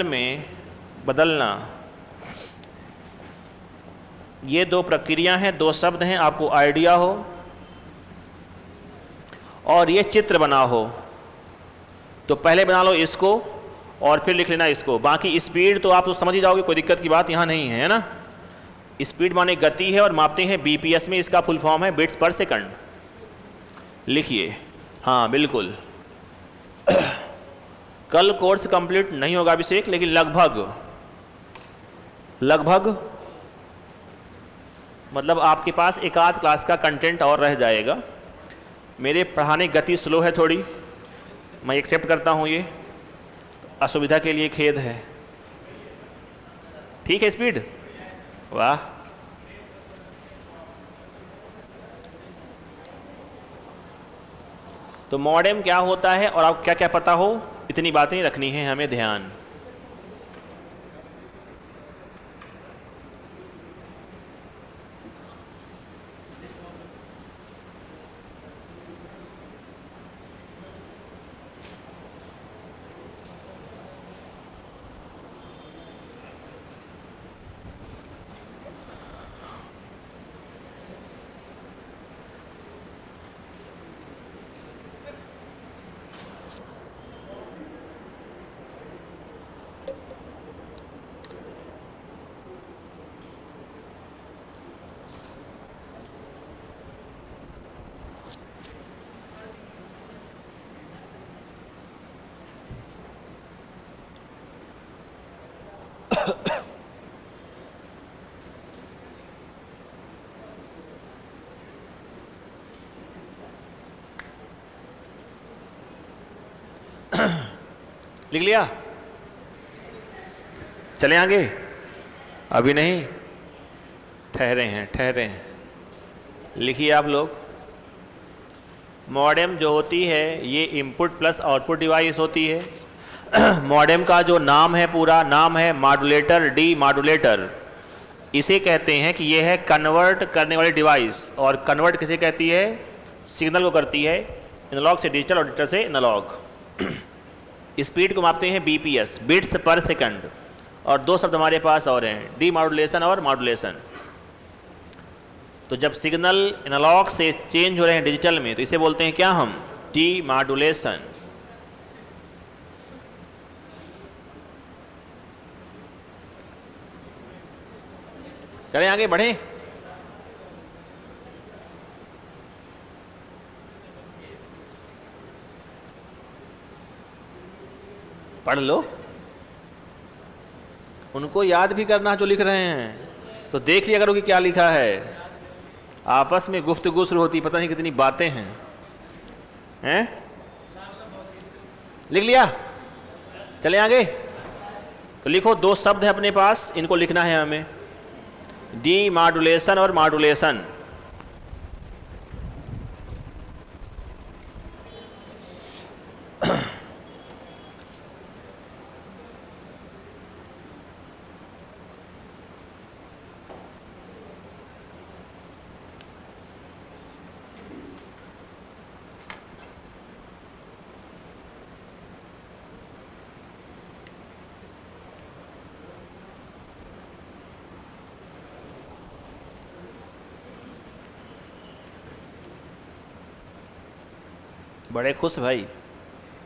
में बदलना। ये दो प्रक्रिया हैं, दो शब्द हैं, आपको आइडिया हो और ये चित्र बना हो तो पहले बना लो इसको और फिर लिख लेना इसको। बाकी स्पीड तो आप तो समझ ही जाओगे, कोई दिक्कत की बात यहाँ नहीं है ना। स्पीड माने गति है और मापते हैं बीपीएस में, इसका फुल फॉर्म है बिट्स पर सेकंड। लिखिए, हाँ बिल्कुल। कल कोर्स कंप्लीट नहीं होगा अभिषेक, लेकिन लगभग मतलब आपके पास एक आध क्लास का कंटेंट और रह जाएगा। मेरे पढ़ाने की गति स्लो है थोड़ी, मैं एक्सेप्ट करता हूँ, ये असुविधा के लिए खेद है। ठीक है स्पीड? वाह। तो मॉडेम क्या होता है और आपको क्या क्या पता हो, इतनी बातें रखनी है हमें ध्यान। लिख लिया? चले आगे? अभी नहीं, ठहरे हैं। लिखिए आप लोग। मॉडेम जो होती है ये इनपुट प्लस आउटपुट डिवाइस होती है। मॉडेम का जो नाम है, पूरा नाम है मॉड्यूलेटर, डी मॉड्यूलेटर। इसे कहते हैं कि ये है कन्वर्ट करने वाली डिवाइस। और कन्वर्ट किसे कहती है? सिग्नल को करती है, एनालॉग से डिजिटल और डिजिटल से एनालॉग। स्पीड को मापते हैं बीपीएस, बिट्स पर सेकंड। और दो शब्द हमारे पास और हैं, डी मॉड्यूलेशन और मॉड्यूलेशन। तो जब सिग्नल एनालॉग से चेंज हो रहे हैं डिजिटल में तो इसे बोलते हैं क्या हम? D modulation. चलें आगे बढ़ें। पढ़ लो, उनको याद भी करना जो लिख रहे हैं, तो देख लिया करो कि क्या लिखा है। आपस में गुफ्तगू शुरू होती, पता नहीं कितनी बातें हैं। लिख लिया? चले आगे। तो लिखो, दो शब्द है अपने पास, इनको लिखना है हमें, डी मॉड्यूलेशन और मॉड्यूलेशन। बड़े खुश भाई,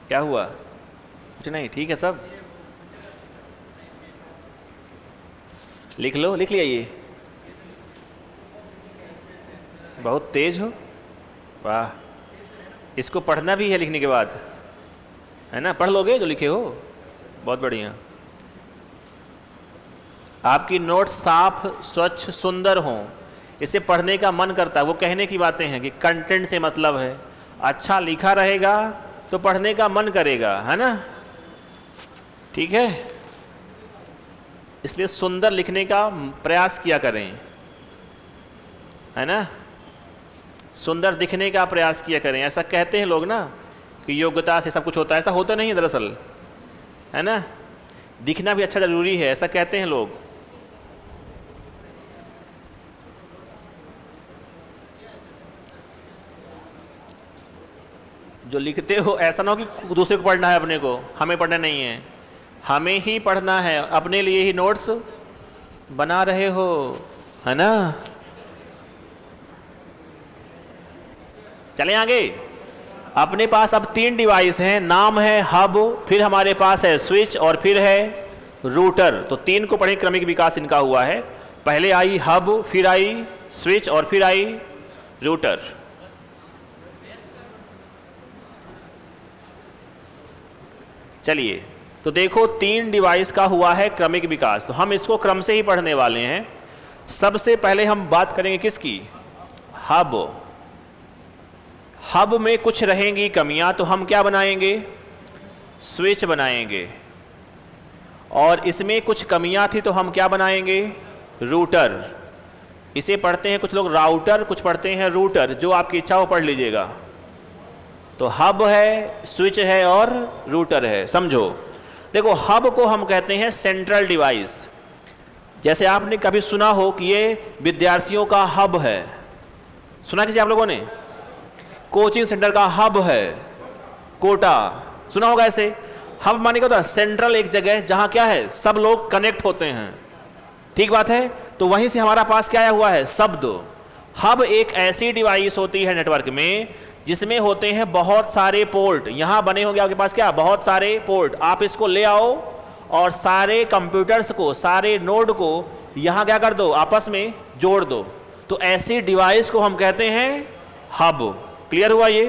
क्या हुआ? कुछ नहीं, ठीक है सब। लिख लो, लिख लिया ये। बहुत तेज हो, वाह। इसको पढ़ना भी है लिखने के बाद, है ना? पढ़ लोगे जो लिखे हो, बहुत बढ़िया। आपकी नोट्स साफ, स्वच्छ, सुंदर हों, इसे पढ़ने का मन करता है। वो कहने की बातें हैं कि कंटेंट से मतलब है, अच्छा लिखा रहेगा तो पढ़ने का मन करेगा, है ना? ठीक है, इसलिए सुंदर लिखने का प्रयास किया करें, है ना? सुंदर दिखने का प्रयास किया करें। ऐसा कहते हैं लोग ना कि योग्यता से सब कुछ होता है, ऐसा होता नहीं है दरअसल, है ना? दिखना भी अच्छा जरूरी है, ऐसा कहते हैं लोग। जो लिखते हो ऐसा ना हो कि दूसरे को पढ़ना है, अपने को, हमें पढ़ना नहीं है, हमें ही पढ़ना है, अपने लिए ही नोट्स बना रहे हो, है ना? चलें आगे। अपने पास अब 3 डिवाइस हैं, नाम है हब, फिर हमारे पास है स्विच और फिर है रूटर। तो 3 को पढ़ें, क्रमिक विकास इनका हुआ है। पहले आई हब, फिर आई स्विच और फिर आई रूटर। चलिए, तो देखो 3 डिवाइस का हुआ है क्रमिक विकास, तो हम इसको क्रम से ही पढ़ने वाले हैं। सबसे पहले हम बात करेंगे किसकी? हब। हब में कुछ रहेंगी कमियां, तो हम क्या बनाएंगे? स्विच बनाएंगे। और इसमें कुछ कमियां थी तो हम क्या बनाएंगे? रूटर। इसे पढ़ते हैं कुछ लोग राउटर, कुछ पढ़ते हैं रूटर, जो आपकी इच्छा हो पढ़ लीजिएगा। तो हब है, स्विच है और रूटर है, समझो। देखो, हब को हम कहते हैं सेंट्रल डिवाइस। जैसे आपने कभी सुना हो कि ये विद्यार्थियों का हब है, सुना किसी आप लोगों ने? कोचिंग सेंटर का हब है, कोटा, सुना होगा ऐसे। हब माने क्या होता है? सेंट्रल एक जगह जहां क्या है, सब लोग कनेक्ट होते हैं, ठीक बात है। तो वहीं से हमारा पास क्या आया हुआ है? शब्द। हब एक ऐसी डिवाइस होती है नेटवर्क में जिसमें होते हैं बहुत सारे पोर्ट। यहां बने होंगे आपके पास क्या? बहुत सारे पोर्ट। आप इसको ले आओ और सारे कंप्यूटर्स को, सारे नोड को यहां क्या कर दो? आपस में जोड़ दो। तो ऐसी डिवाइस को हम कहते हैं हब। क्लियर हुआ ये?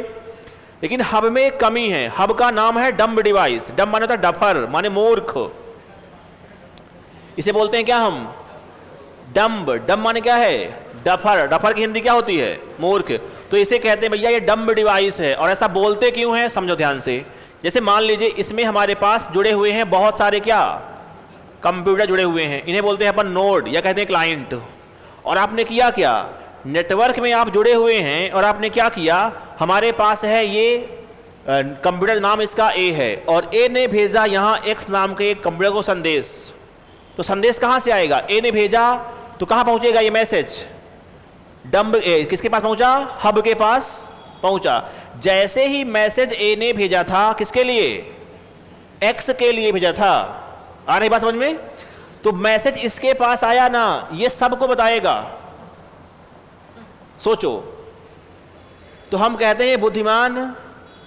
लेकिन हब में एक कमी है। हब का नाम है डम्ब डिवाइस। डम्ब माने होता है डफर, माने मूर्ख। इसे बोलते हैं क्या हम? डम्ब। डम्ब माने क्या है? डफर। डफर की हिंदी क्या होती है? मूर्ख। तो इसे कहते हैं भैया ये डम्ब डिवाइस है। और ऐसा बोलते क्यों है, समझो ध्यान से। जैसे मान लीजिए इसमें हमारे पास जुड़े हुए हैं बहुत सारे क्या? कंप्यूटर जुड़े हुए हैं। इन्हें बोलते हैं अपन नोड या कहते हैं क्लाइंट। और आपने किया क्या? नेटवर्क में आप जुड़े हुए हैं और आपने क्या किया? हमारे पास है ये कंप्यूटर, नाम इसका ए है, और ए ने भेजा यहां एक्स नाम के एक कंप्यूटर को संदेश। तो संदेश कहां से आएगा? ए ने भेजा तो कहां पहुंचेगा ये मैसेज? डम्ब किसके पास पहुंचा? हब के पास पहुंचा। जैसे ही मैसेज ए ने भेजा था, किसके लिए? एक्स के लिए भेजा था। आ रही बात समझ में? तो मैसेज इसके पास आया ना, ये सबको बताएगा। सोचो, तो हम कहते हैं बुद्धिमान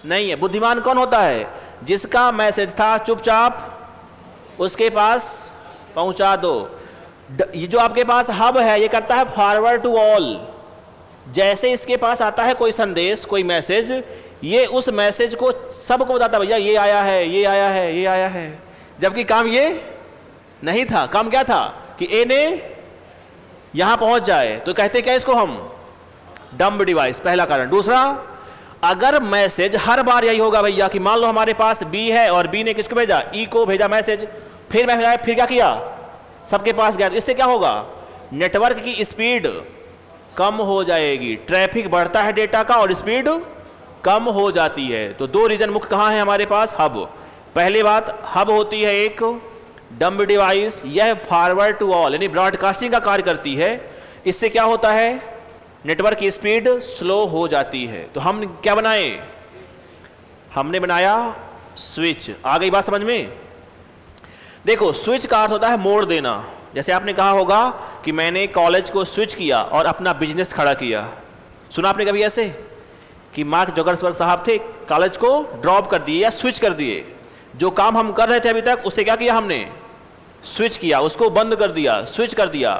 नहीं है। बुद्धिमान कौन होता है? जिसका मैसेज था चुपचाप उसके पास पहुंचा दो। ये जो आपके पास हब है ये करता है फॉरवर्ड टू ऑल। जैसे इसके पास आता है कोई संदेश, कोई मैसेज, ये उस मैसेज को सबको बताता है, भैया ये आया है, ये आया है, ये आया है। जबकि काम ये नहीं था। काम क्या था? कि ए ने यहां पहुंच जाए। तो कहते क्या इसको हम? डम्ब डिवाइस, पहला कारण। दूसरा, अगर मैसेज हर बार यही होगा भैया कि मान लो हमारे पास बी है और बी ने किसको भेजा? ई को भेजा मैसेज, फिर मैसेज आया, फिर क्या किया? सबके पास गया। इससे क्या होगा? नेटवर्क की स्पीड कम हो जाएगी। ट्रैफिक बढ़ता है डेटा का और स्पीड कम हो जाती है। तो 2 रीजन मुख्य कहां है हमारे पास? हब। पहली बात, हब होती है एक डम्ब डिवाइस, यह फॉरवर्ड टू ऑल यानी ब्रॉडकास्टिंग का कार्य करती है। इससे क्या होता है? नेटवर्क की स्पीड स्लो हो जाती है। तो हम क्या बनाए? हमने बनाया स्विच। आ गई बात समझ में? देखो, स्विच का अर्थ होता है मोड़ देना। जैसे आपने कहा होगा कि मैंने कॉलेज को स्विच किया और अपना बिजनेस खड़ा किया। सुना आपने कभी ऐसे कि मार्क जुकरबर्ग साहब थे, कॉलेज को ड्रॉप कर दिए या स्विच कर दिए। जो काम हम कर रहे थे अभी तक उसे क्या किया हमने, स्विच किया, उसको बंद कर दिया, स्विच कर दिया।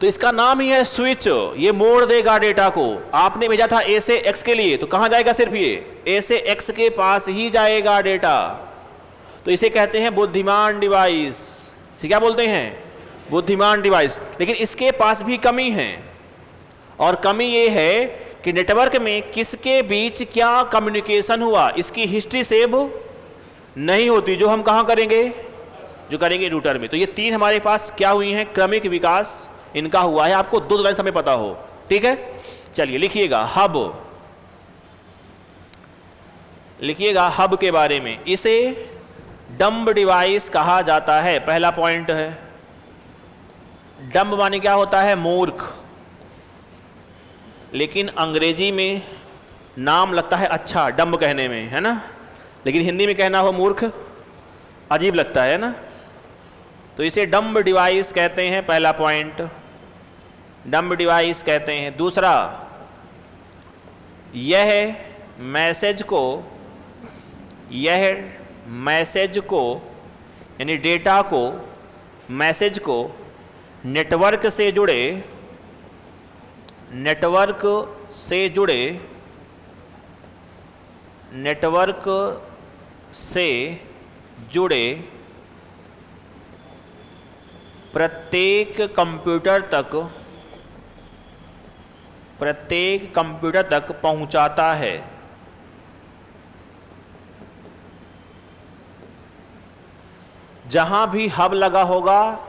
तो इसका नाम ही है स्विच। ये मोड़ देगा डेटा को। आपने भेजा था ए से एक्स के लिए, तो कहां जाएगा, सिर्फ ये ए से एक्स के पास ही जाएगा डेटा। तो इसे कहते हैं बुद्धिमान डिवाइस। इसे क्या बोलते हैं, बुद्धिमान डिवाइस। लेकिन इसके पास भी कमी है, और कमी ये है कि नेटवर्क में किसके बीच क्या कम्युनिकेशन हुआ इसकी हिस्ट्री सेव नहीं होती, जो हम कहां करेंगे, जो करेंगे रूटर में। तो ये तीन हमारे पास क्या हुई हैं, क्रमिक विकास इनका हुआ है। आपको दो लाइन समय पता हो, ठीक है। चलिए लिखिएगा हब, लिखिएगा हब के बारे में। इसे डम्ब डिवाइस कहा जाता है, पहला पॉइंट है। डम्ब माने क्या होता है, मूर्ख। लेकिन अंग्रेजी में नाम लगता है अच्छा डम्ब कहने में, है ना, लेकिन हिंदी में कहना हो मूर्ख अजीब लगता है ना। तो इसे डम्ब डिवाइस कहते हैं, पहला पॉइंट, डम्ब डिवाइस कहते हैं। दूसरा, यह मैसेज को यानी डेटा को, मैसेज को नेटवर्क से जुड़े प्रत्येक कंप्यूटर तक पहुंचाता है। जहां भी हब लगा होगा,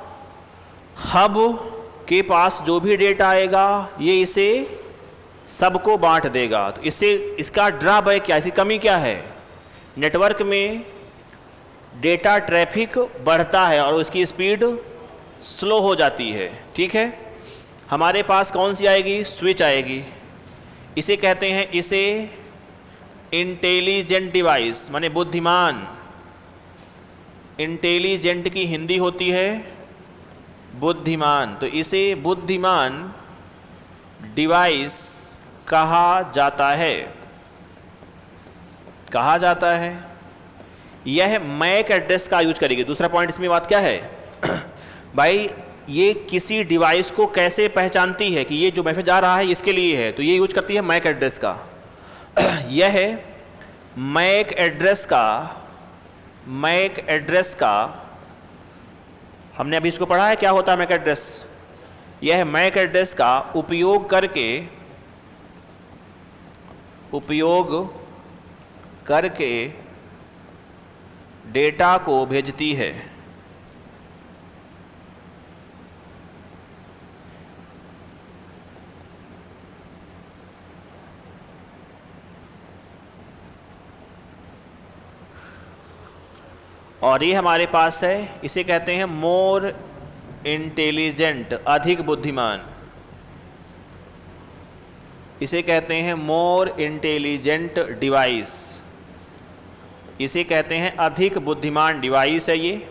हब के पास जो भी डेटा आएगा ये इसे सबको बांट देगा। तो इसका ड्रॉबैक क्या, इसकी कमी क्या है, नेटवर्क में डेटा ट्रैफिक बढ़ता है और उसकी स्पीड स्लो हो जाती है, ठीक है। हमारे पास कौन सी आएगी, स्विच आएगी। इसे कहते हैं, इसे इंटेलिजेंट डिवाइस माने बुद्धिमान। इंटेलिजेंट की हिंदी होती है बुद्धिमान। तो इसे बुद्धिमान डिवाइस कहा जाता है। यह मैक एड्रेस का यूज करेगी। दूसरा पॉइंट इसमें बात क्या है भाई, ये किसी डिवाइस को कैसे पहचानती है कि ये जो मैसेज आ रहा है इसके लिए है, तो ये यूज करती है मैक एड्रेस का। यह मैक एड्रेस का हमने अभी इसको पढ़ा है, क्या होता है मैक एड्रेस। यह मैक एड्रेस का उपयोग करके डेटा को भेजती है। और ये हमारे पास है, इसे कहते हैं मोर इंटेलिजेंट, अधिक बुद्धिमान। इसे कहते हैं मोर इंटेलिजेंट डिवाइस। इसे कहते हैं अधिक बुद्धिमान डिवाइस है ये।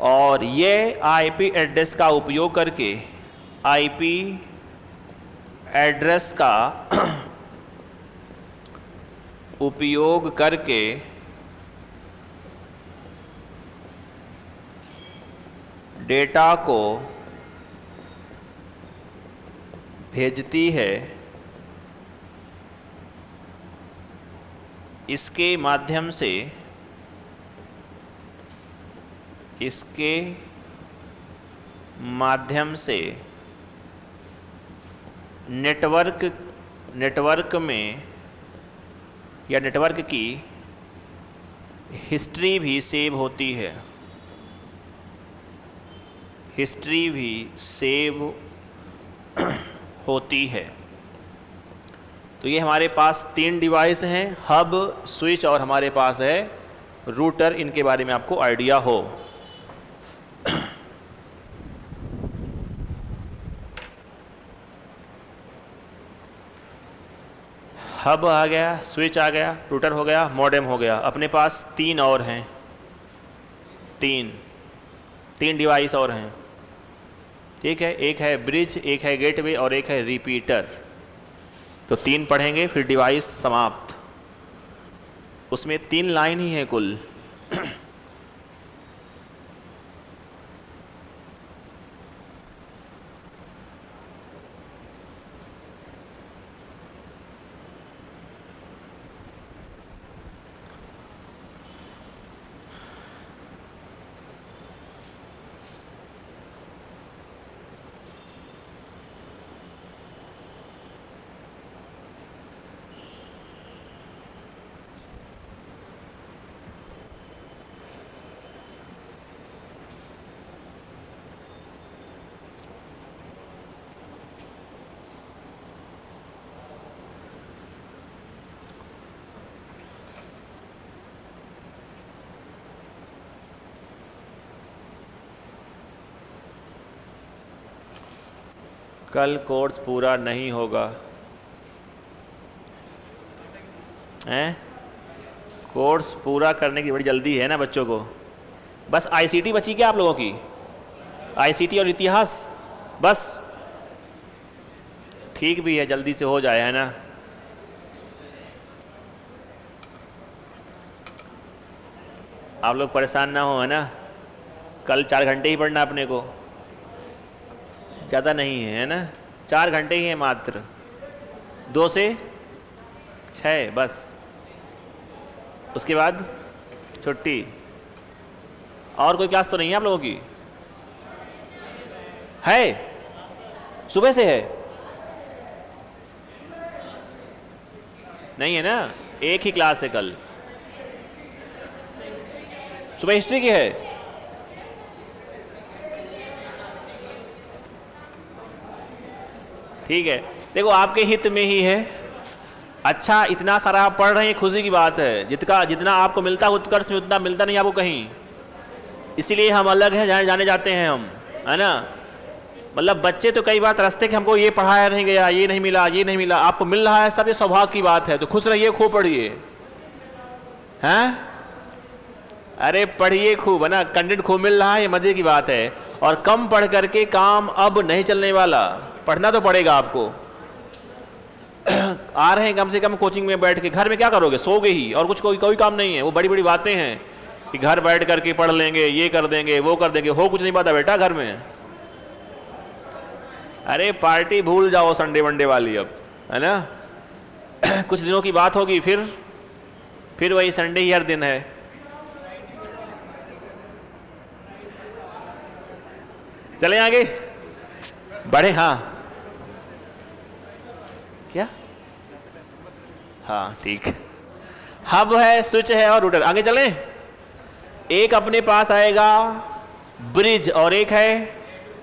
और ये आईपी एड्रेस का उपयोग करके, आईपी एड्रेस का उपयोग करके डेटा को भेजती है। इसके माध्यम से नेटवर्क में या नेटवर्क की हिस्ट्री भी सेव होती है। तो ये हमारे पास तीन डिवाइस हैं, हब, स्विच और हमारे पास है रूटर। इनके बारे में आपको आइडिया हो। हब आ गया, स्विच आ गया, रूटर हो गया, मॉडेम हो गया। अपने पास तीन और हैं, तीन डिवाइस और हैं, ठीक है। एक है ब्रिज, एक है गेटवे और एक है रिपीटर। तो तीन पढ़ेंगे फिर डिवाइस समाप्त। उसमें 3 लाइन ही है कुल। कल कोर्स पूरा नहीं होगा हैं? कोर्स पूरा करने की बड़ी जल्दी है ना बच्चों को। बस आईसीटी बची क्या आप लोगों की? आईसीटी और इतिहास बस। ठीक भी है, जल्दी से हो जाए, है ना। आप लोग परेशान ना हो, है ना। कल 4 घंटे ही पढ़ना अपने को, ज़्यादा नहीं है ना। 4 घंटे ही है मात्र, 2 से 6 बस। उसके बाद छुट्टी। और कोई क्लास तो नहीं है आप लोगों की? है, सुबह से है? नहीं है ना, एक ही क्लास है कल। सुबह हिस्ट्री की है। ठीक है, देखो आपके हित में ही है। अच्छा, इतना सारा आप पढ़ रहे हैं, खुशी की बात है। जितना आपको मिलता है उत्कर्ष में, उतना मिलता नहीं आपको कहीं। इसीलिए हम अलग हैं, जाने जाते हैं हम, है ना। मतलब बच्चे तो कई बार रास्ते के हमको ये पढ़ाया नहीं गया, ये नहीं मिला, ये नहीं मिला। आपको मिल रहा है सब, ये सौभाग्य की बात है। तो खुश रहिए, खूब पढ़िए, हैं। अरे पढ़िए खूब, है ना। कंटेंट खूब मिल रहा है, ये मजे की बात है। और कम पढ़ करके काम अब नहीं चलने वाला, पढ़ना तो पड़ेगा आपको। आ रहे हैं कम से कम कोचिंग में बैठ के, घर में क्या करोगे? सोगे ही, और कुछ कोई काम नहीं है। वो बड़ी बड़ी बातें हैं कि घर बैठ करके पढ़ लेंगे, ये कर देंगे, वो कर देंगे। हो कुछ नहीं पाता बेटा घर में। अरे पार्टी भूल जाओ संडे वनडे वाली अब, है ना। कुछ दिनों की बात होगी, फिर वही संडे ही हर दिन है। चलें आगे बढ़े। हाँ क्या? हाँ ठीक। हब है, स्विच है और रूटर। आगे चलें। एक अपने पास आएगा ब्रिज और एक है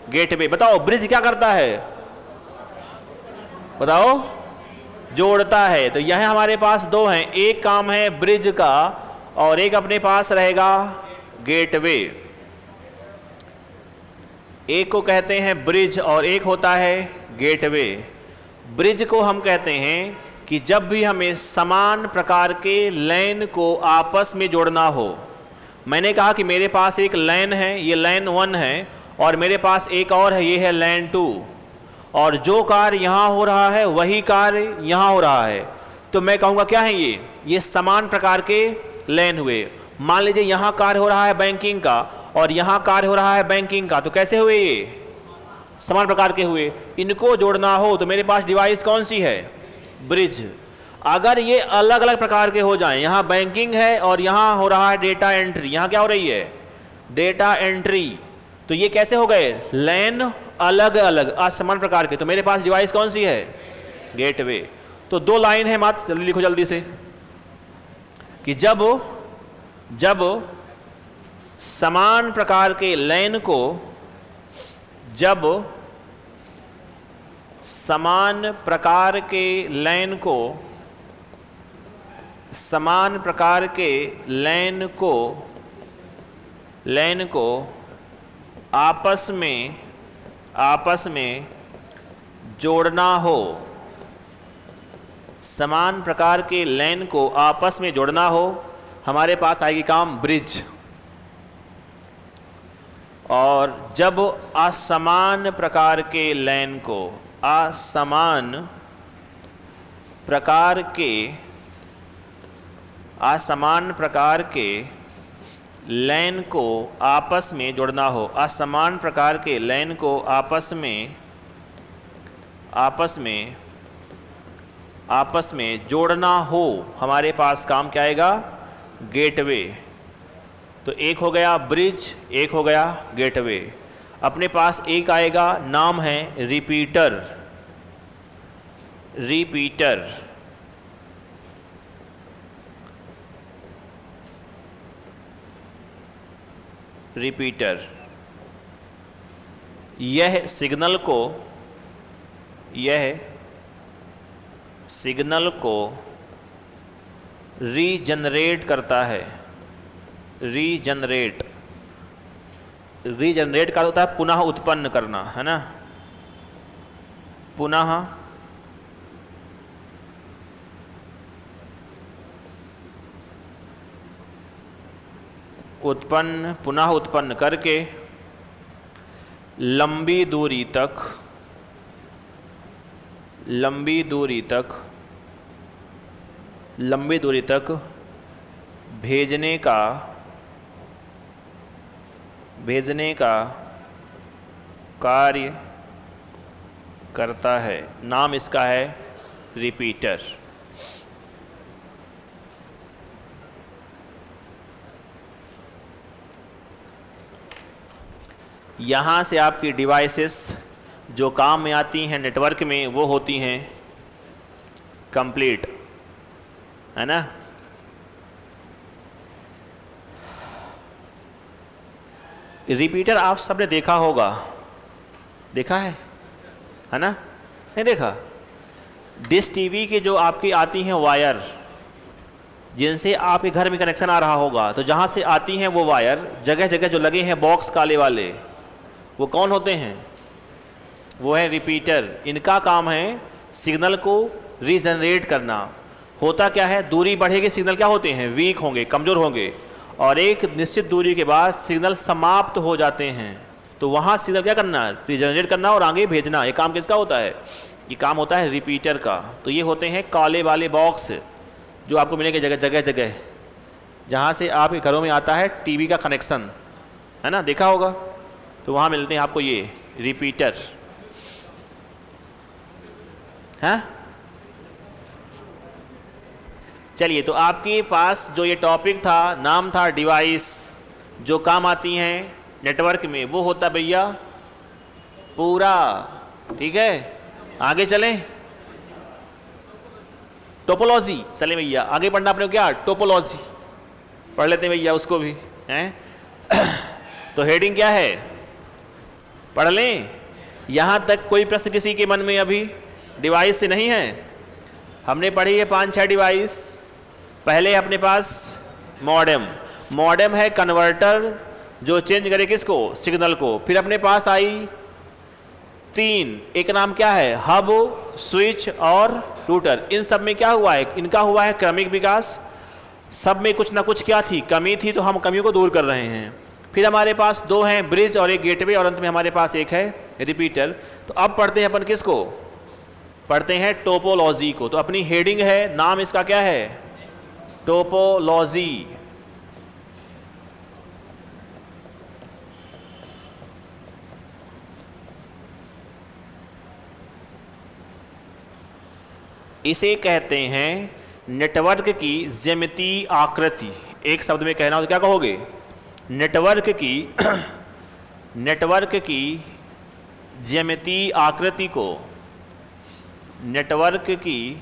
गेटवे। बताओ ब्रिज क्या करता है? बताओ। जोड़ता है। तो यह हमारे पास 2 हैं, एक काम है ब्रिज का और एक अपने पास रहेगा गेटवे। एक को कहते हैं ब्रिज और एक होता है गेटवे। ब्रिज को हम कहते हैं कि जब भी हमें समान प्रकार के लाइन को आपस में जोड़ना हो। मैंने कहा कि मेरे पास एक लाइन है, ये लाइन 1 है, और मेरे पास एक और है, ये है लाइन 2, और जो कार्य यहाँ हो रहा है वही कार्य यहाँ हो रहा है। तो मैं कहूँगा क्या है ये समान प्रकार के लाइन हुए। मान लीजिए यहाँ कार्य हो रहा है बैंकिंग का और यहाँ कार्य हो रहा है बैंकिंग का, तो कैसे हुए? ये समान प्रकार के हुए। इनको जोड़ना हो तो मेरे पास डिवाइस कौन सी है? ब्रिज। अगर ये अलग अलग प्रकार के हो जाएं, यहाँ बैंकिंग है और यहाँ हो रहा है डेटा एंट्री, यहाँ क्या हो रही है? डेटा एंट्री, तो ये कैसे हो गए? लाइन अलग अलग असमान प्रकार के। तो मेरे पास डिवाइस कौन सी है? गेटवे। तो 2 लाइन है मात्र, जल्दी लिखो जल्दी से, कि जब समान प्रकार के लाइन को, जब समान प्रकार के लाइन को, समान प्रकार के लाइन को आपस में जोड़ना हो, समान प्रकार के लाइन को आपस में जोड़ना हो, हमारे पास आएगी काम ब्रिज। और जब असमान प्रकार के लाइन को, असमान प्रकार के असमान प्रकार के लैन को आपस में जोड़ना हो, असमान प्रकार के लैन को आपस में जोड़ना हो, हमारे पास काम क्या आएगा? गेटवे। तो एक हो गया ब्रिज, एक हो गया गेटवे। अपने पास एक आएगा, नाम है रिपीटर। यह सिग्नल को रीजनरेट करता है। रीजनरेट का होता है पुनः उत्पन्न करना, है ना? पुनः उत्पन्न करके लंबी दूरी तक भेजने का कार्य करता है। नाम इसका है रिपीटर। यहाँ से आपकी डिवाइसेस जो काम में आती हैं नेटवर्क में, वो होती हैं कंप्लीट, है ना? रिपीटर आप सबने देखा होगा, देखा है ना? नहीं देखा? डिश टीवी के जो आपकी आती हैं वायर, जिनसे आपके घर में कनेक्शन आ रहा होगा, तो जहाँ से आती हैं वो वायर जगह जगह जो लगे हैं बॉक्स काले वाले, वो कौन होते हैं? वो है रिपीटर। इनका काम है सिग्नल को रीजनरेट करना। होता क्या है, दूरी बढ़ेगी, सिग्नल क्या होते हैं? वीक होंगे, कमज़ोर होंगे, और एक निश्चित दूरी के बाद सिग्नल समाप्त हो जाते हैं। तो वहाँ सिग्नल क्या करना? रीजनरेट करना और आगे भेजना। ये काम किसका होता है? ये काम होता है रिपीटर का। तो ये होते हैं काले वाले बॉक्स जो आपको मिलेंगे जगह जगह, जहाँ से आपके घरों में आता है टीवी का कनेक्शन, है ना? देखा होगा, तो वहाँ मिलते हैं आपको ये रिपीटर। हाँ, चलिए, तो आपके पास जो ये टॉपिक था, नाम था डिवाइस जो काम आती हैं नेटवर्क में, वो होता भैया पूरा। ठीक है, आगे चलें। टोपोलॉजी, चलें भैया आगे पढ़ना अपने को। क्या टोपोलॉजी पढ़ लेते हैं भैया, उसको भी हैं। तो हेडिंग क्या है, पढ़ लें। यहाँ तक कोई प्रश्न किसी के मन में अभी डिवाइस से नहीं है? हमने पढ़ी है 5-6 डिवाइस। पहले अपने पास मॉडेम है कन्वर्टर जो चेंज करे किसको? सिग्नल को। फिर अपने पास आई 3, एक नाम क्या है? हब, स्विच और रूटर। इन सब में क्या हुआ है? इनका हुआ है क्रमिक विकास। सब में कुछ ना कुछ क्या थी? कमी थी, तो हम कमियों को दूर कर रहे हैं। फिर हमारे पास 2 हैं, ब्रिज और एक गेटवे, और अंत में हमारे पास एक है रिपीटर। तो अब पढ़ते हैं अपन किसको? पढ़ते हैं टोपोलॉजी को। तो अपनी हेडिंग है, नाम इसका क्या है? टोपोलॉजी। इसे कहते हैं नेटवर्क की ज्यामितीय आकृति। एक शब्द में कहना हो तो क्या कहोगे? नेटवर्क की ज्यामितीय आकृति को, नेटवर्क की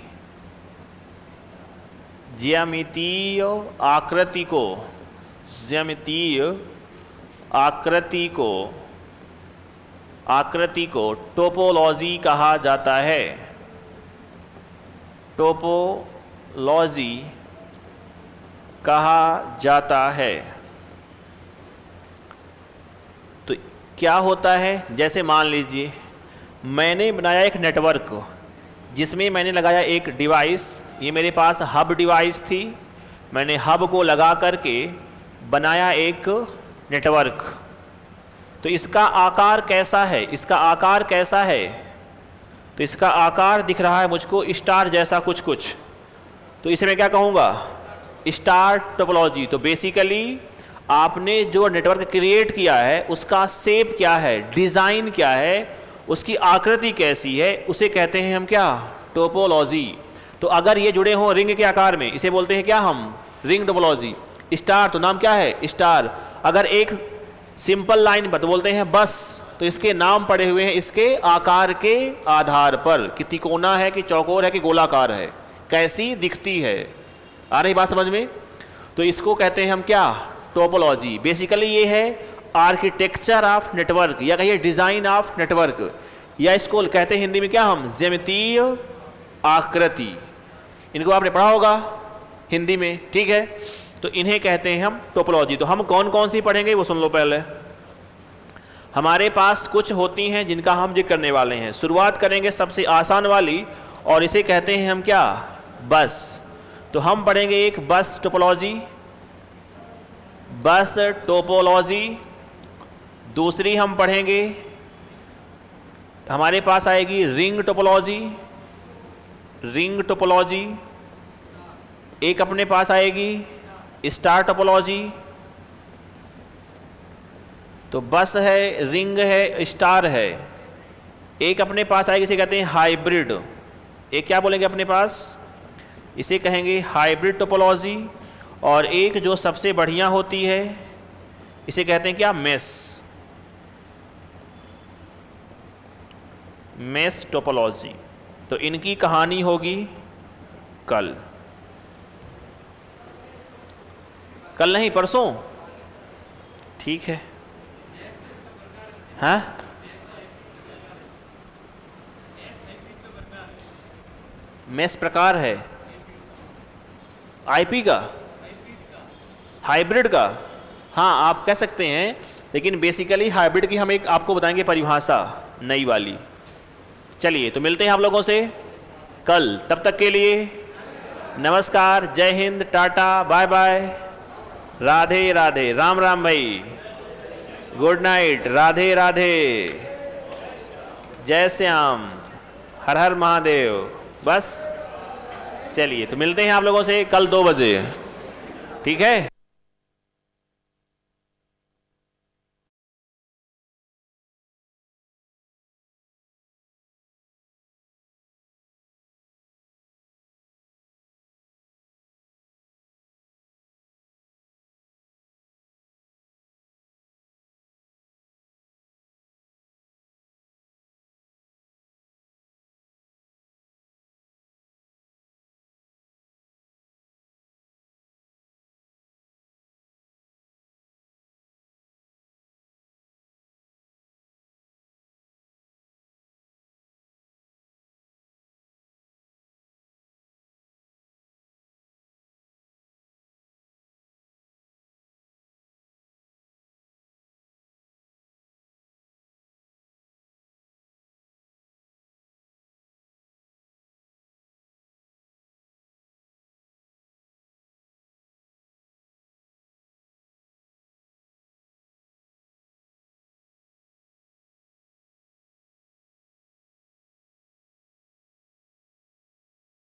ज्यामितीय आकृति को टोपोलॉजी कहा जाता है। टोपोलॉजी कहा जाता है। तो क्या होता है? जैसे मान लीजिए मैंने बनाया एक नेटवर्क जिसमें मैंने लगाया एक डिवाइस। ये मेरे पास हब डिवाइस थी, मैंने हब को लगा करके बनाया एक नेटवर्क। तो इसका आकार कैसा है? तो इसका आकार दिख रहा है मुझको स्टार जैसा कुछ। तो इसे मैं क्या कहूँगा? Star topology. तो बेसिकली आपने जो नेटवर्क क्रिएट किया है उसका शेप क्या है, डिज़ाइन क्या है, उसकी आकृति कैसी है, उसे कहते हैं हम क्या, टोपोलॉजी। तो अगर ये जुड़े हों रिंग के आकार में, इसे बोलते हैं क्या हम, रिंग टोपोलॉजी। स्टार तो नाम क्या है, स्टार। अगर एक सिंपल लाइन पर तो बोलते हैं बस, तो इसके नाम पड़े हुए हैं इसके आकार के आधार पर कि तिकोना है कि चौकोर है कि गोलाकार है, कैसी दिखती है। आ रही बात समझ में? तो इसको कहते हैं हम क्या, टोपोलॉजी। बेसिकली ये है आर्किटेक्चर ऑफ नेटवर्क या कहिए डिजाइन ऑफ नेटवर्क, या इसको कहते हैं हिंदी में क्या हम, ज्यामितीय आकृति। इनको आपने पढ़ा होगा हिंदी में, ठीक है। तो इन्हें कहते हैं हम टोपोलॉजी। तो हम कौन कौन सी पढ़ेंगे वो सुन लो पहले। हमारे पास कुछ होती हैं जिनका हम जिक्र करने वाले हैं। शुरुआत करेंगे सबसे आसान वाली, और इसे कहते हैं हम क्या, बस। तो हम पढ़ेंगे एक बस टोपोलॉजी, बस टोपोलॉजी। दूसरी हम पढ़ेंगे, हमारे पास आएगी रिंग टोपोलॉजी, रिंग टोपोलॉजी। एक अपने पास आएगी स्टार टोपोलॉजी। तो बस है, रिंग है, स्टार है। एक अपने पास आएगी, इसे कहते हैं हाइब्रिड। एक क्या बोलेंगे अपने पास, इसे कहेंगे हाइब्रिड टोपोलॉजी। और एक जो सबसे बढ़िया होती है इसे कहते हैं क्या, मेस, मेस टोपोलॉजी। तो इनकी कहानी होगी कल, कल नहीं परसों, ठीक है। हाँ, मेस प्रकार है आईपी का, हाइब्रिड का, हाँ आप कह सकते हैं। लेकिन बेसिकली हाइब्रिड की हम एक आपको बताएंगे परिभाषा नई वाली। चलिए तो मिलते हैं आप लोगों से कल, तब तक के लिए नमस्कार, जय हिंद, टाटा, बाय बाय, राधे राधे, राम राम भाई, गुड नाइट, राधे राधे, जय श्याम, हर हर महादेव। बस चलिए तो मिलते हैं आप लोगों से कल 2 बजे, ठीक है।